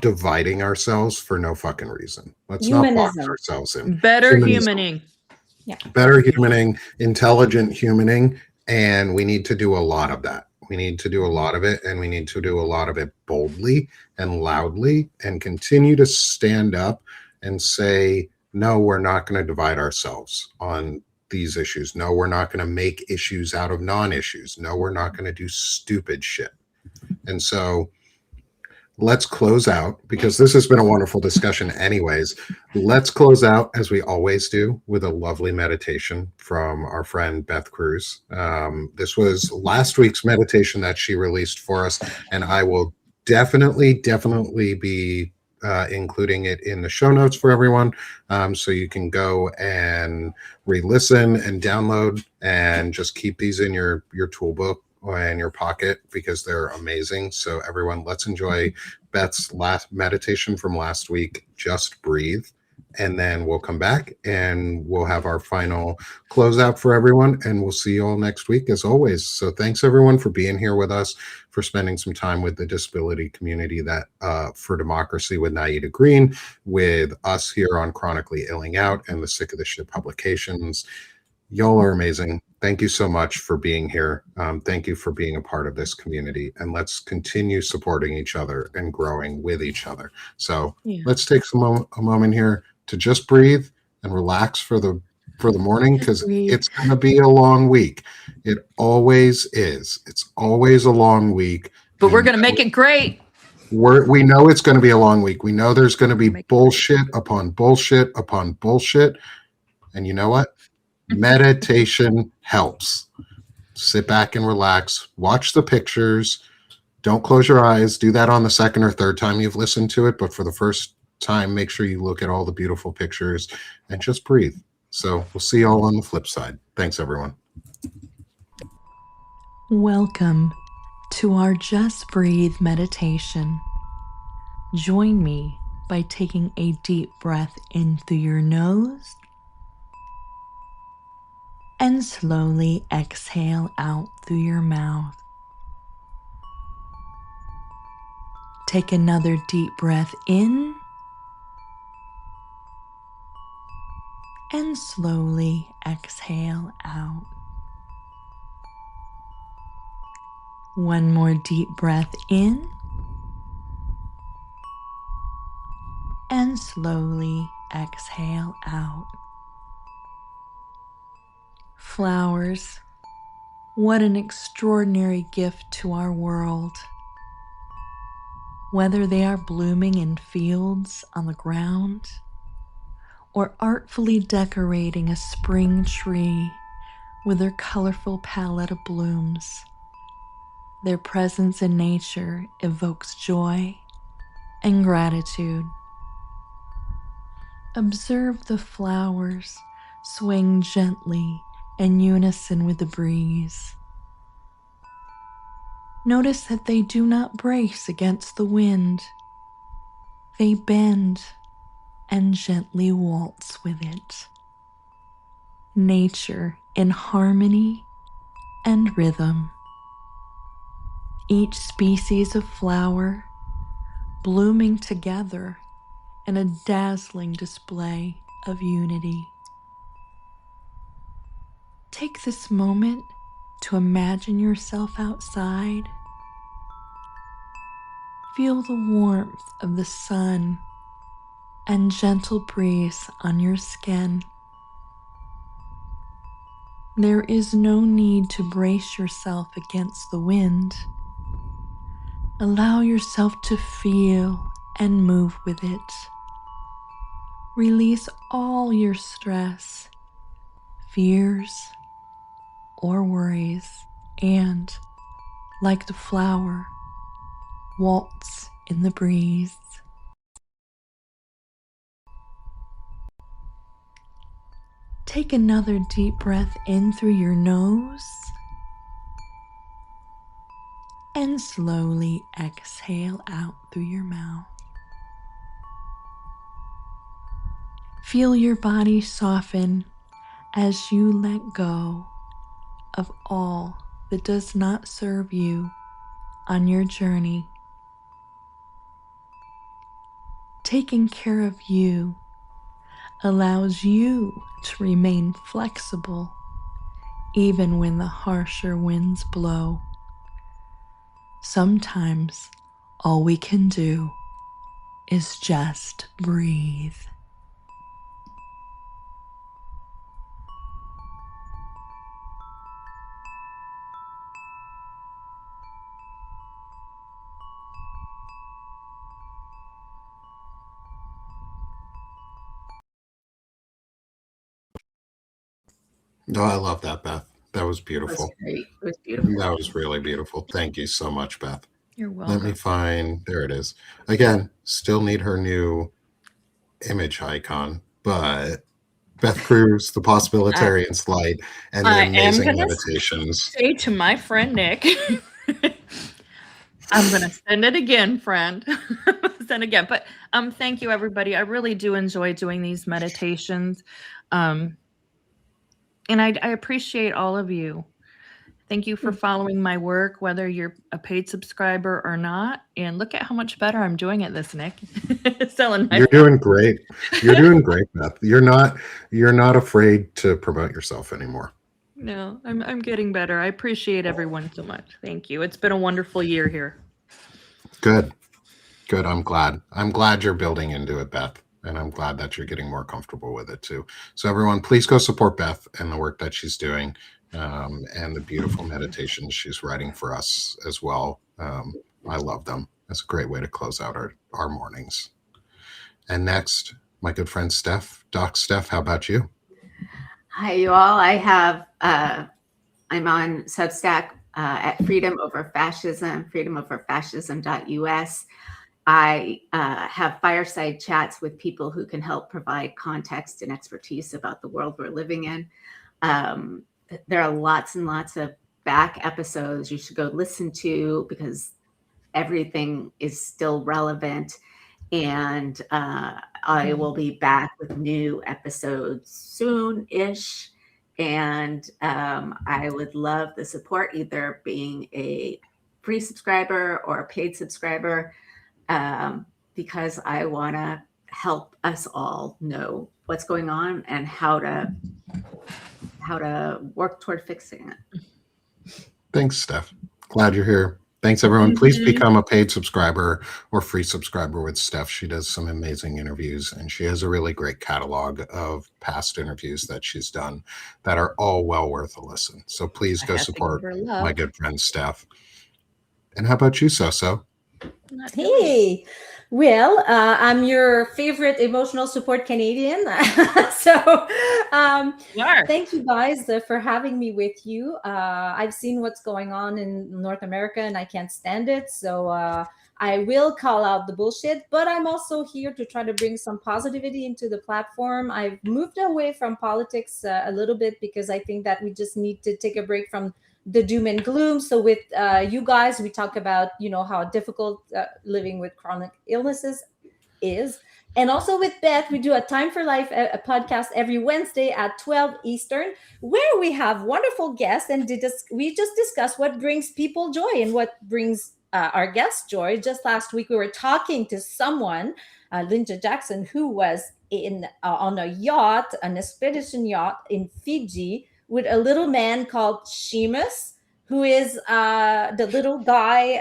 Speaker 1: dividing ourselves for no fucking reason. Let's not box ourselves in.
Speaker 4: Better humaning.
Speaker 5: Yeah.
Speaker 1: Better humaning, intelligent humaning, and we need to do a lot of that. We need to do a lot of it, and we need to do a lot of it boldly and loudly, and continue to stand up and say, no, we're not going to divide ourselves on these issues. No, we're not going to make issues out of non-issues. No, we're not going to do stupid shit. And so let's close out, because this has been a wonderful discussion anyways. Let's close out, as we always do, with a lovely meditation from our friend Beth Cruz. This was last week's meditation that she released for us, and I will definitely be including it in the show notes for everyone, so you can go and re-listen and download and just keep these in your toolbook in your pocket, because they're amazing. So everyone, let's enjoy Beth's last meditation from last week, Just Breathe, and then we'll come back and we'll have our final closeout for everyone, and we'll see you all next week as always. So thanks everyone for being here with us, for spending some time with the disability community that for democracy with Nieta Greene, with us here on Chronically Illing Out and the Sick of the Shit publications. Y'all are amazing. Thank you so much for being here. Thank you for being a part of this community, and let's continue supporting each other and growing with each other. So let's take a moment here to just breathe and relax for the morning, because it's going to be a long week. It always is. It's always a long week.
Speaker 4: But we're going to make it great.
Speaker 1: We know it's going to be a long week. We know there's going to be bullshit upon bullshit upon bullshit. And you know what? Meditation helps. Sit back and relax. Watch the pictures. Don't close your eyes. Do that on the second or third time you've listened to it. But for the first time, make sure you look at all the beautiful pictures and just breathe. So we'll see you all on the flip side. Thanks, everyone.
Speaker 4: Welcome to our Just Breathe meditation. Join me by taking a deep breath in through your nose and slowly exhale out through your mouth. Take another deep breath in and slowly exhale out. One more deep breath in and slowly exhale out. Flowers, what an extraordinary gift to our world. Whether they are blooming in fields on the ground or artfully decorating a spring tree with their colorful palette of blooms, their presence in nature evokes joy and gratitude. Observe the flowers swaying gently in unison with the breeze. Notice that they do not brace against the wind. They bend and gently waltz with it. Nature in harmony and rhythm. Each species of flower blooming together in a dazzling display of unity. Take this moment to imagine yourself outside. Feel the warmth of the sun and gentle breeze on your skin. There is no need to brace yourself against the wind. Allow yourself to feel and move with it. Release all your stress, fears, or worries, and, like the flower, waltz in the breeze. Take another deep breath in through your nose and slowly exhale out through your mouth. Feel your body soften as you let go of all that does not serve you on your journey. Taking care of you allows you to remain flexible even when the harsher winds blow. Sometimes all we can do is just breathe.
Speaker 1: No, I love that, Beth. That was beautiful.
Speaker 2: It was great. It was beautiful.
Speaker 1: That was really beautiful. Thank you so much, Beth.
Speaker 4: You're welcome.
Speaker 1: Let me find, there it is. Again, still need her new image icon, but Beth Cruz, the Possibilitarian's Light, and the amazing meditations.
Speaker 4: Say to my friend Nick, I'm going to send it again, friend. Send again. But thank you, everybody. I really do enjoy doing these meditations. And I appreciate all of you. Thank you for following my work, whether you're a paid subscriber or not. And look at how much better I'm doing at this, Nick.
Speaker 1: You're doing great. You're doing great, Beth. You're not afraid to promote yourself anymore.
Speaker 4: No, I'm getting better. I appreciate everyone so much. Thank you. It's been a wonderful year here.
Speaker 1: Good. I'm glad you're building into it, Beth. And I'm glad that you're getting more comfortable with it too. So everyone, please go support Beth and the work that she's doing, and the beautiful meditations she's writing for us as well. I love them. That's a great way to close out our mornings. And next, my good friend Steph. Doc Steph, how about you?
Speaker 2: Hi, you all. I'm on Substack at Freedom Over Fascism, freedomoverfascism.us. I have fireside chats with people who can help provide context and expertise about the world we're living in. There are lots and lots of back episodes you should go listen to because everything is still relevant. And I will be back with new episodes soon-ish. And I would love the support, either being a free subscriber or a paid subscriber, because I want to help us all know what's going on and how to work toward fixing it.
Speaker 1: Thanks, Steph. Glad you're here. Thanks, everyone. Please become a paid subscriber or free subscriber with Steph. She does some amazing interviews, and she has a really great catalog of past interviews that she's done that are all well worth a listen. So please go support my good friend Steph. And how about you, Soso?
Speaker 5: Hey, well, I'm your favorite emotional support Canadian. So thank you guys for having me with you. I've seen what's going on in North America and I can't stand it. So I will call out the bullshit, but I'm also here to try to bring some positivity into the platform. I've moved away from politics a little bit because I think that we just need to take a break from the doom and gloom. So with you guys, we talk about, how difficult living with chronic illnesses is. And also with Beth, we do a Time for Life a podcast every Wednesday at 12 Eastern, where we have wonderful guests and we just discuss what brings people joy and what brings our guests joy. Just last week, we were talking to someone, Linda Jackson, who was on a yacht, an expedition yacht in Fiji, with a little man called Seamus, who is the little guy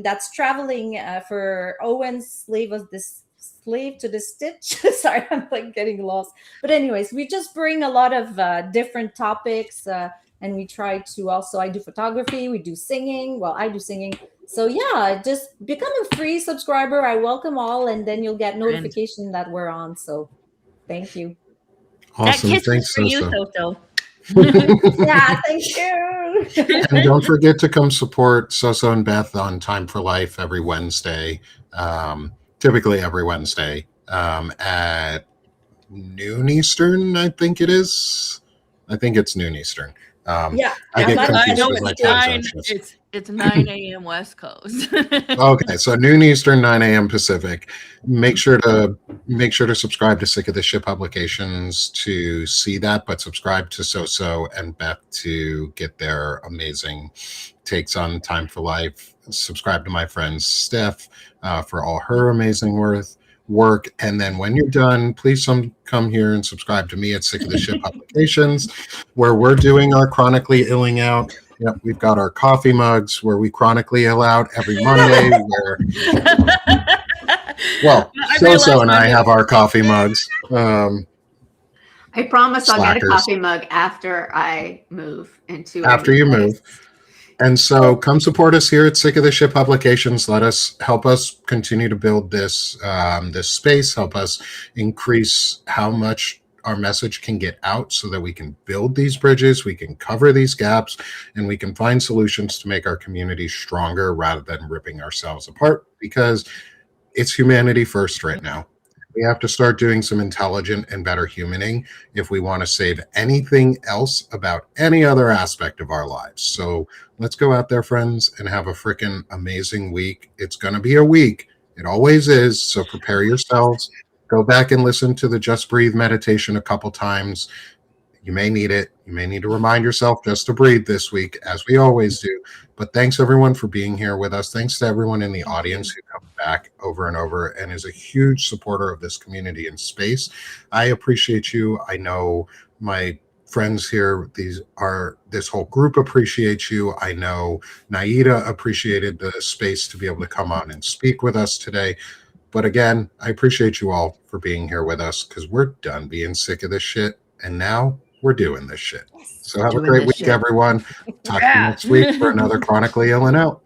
Speaker 5: that's traveling for Owen's slave to the stitch. Sorry, I'm like getting lost. But anyways, we just bring a lot of different topics, and we try to also, I do photography, we do singing. Well, I do singing. So yeah, just become a free subscriber. I welcome all, and then you'll get notification that we're on. So thank you.
Speaker 1: Awesome.
Speaker 4: That kiss
Speaker 1: Thanks,
Speaker 4: is for you,
Speaker 1: Soso.
Speaker 4: Soso.
Speaker 5: Yeah, thank you.
Speaker 1: And don't forget to come support Soso and Beth on Time for Life every Wednesday, typically every Wednesday at noon Eastern, I think it is. I think it's noon Eastern.
Speaker 5: Yeah,
Speaker 1: I get confused with my time
Speaker 4: it's
Speaker 1: zone.
Speaker 4: it's 9 a.m. West Coast.
Speaker 1: Okay, so noon Eastern, 9 a.m. Pacific. Make sure to subscribe to Sick of the Shit publications to see that, but subscribe to Soso and Beth to get their amazing takes on Time for Life. Subscribe to my friend Steph for all her amazing work. And then when you're done, please come here and subscribe to me at Sick of the Shit publications, where we're doing our Chronically Illing Out. Yep, we've got our coffee mugs where we chronically ill out every Monday. Soso and I have our coffee mugs.
Speaker 2: I promise I'll get a
Speaker 1: Slackers.
Speaker 2: coffee mug after I move into
Speaker 1: After you move. And so come support us here at Sick of the Shit publications. Help us continue to build this space, help us increase how much our message can get out so that we can build these bridges, we can cover these gaps, and we can find solutions to make our community stronger rather than ripping ourselves apart, because it's humanity first right now. We have to start doing some intelligent and better humaning if we want to save anything else about any other aspect of our lives. So let's go out there, friends, and have a freaking amazing week. It's going to be a week. It always is. So prepare yourselves. Go back and listen to the Just Breathe meditation a couple times. You may need it. You may need to remind yourself just to breathe this week, as we always do. But thanks, everyone, for being here with us. Thanks to everyone in the audience who comes back over and over and is a huge supporter of this community and space. I appreciate you. I know my friends here, this whole group appreciates you. I know Nieta appreciated the space to be able to come on and speak with us today. But again, I appreciate you all for being here with us, because we're done being sick of this shit. And now we're doing this shit. So have a great week, everyone. Talk to you next week for another Chronically Illing Out.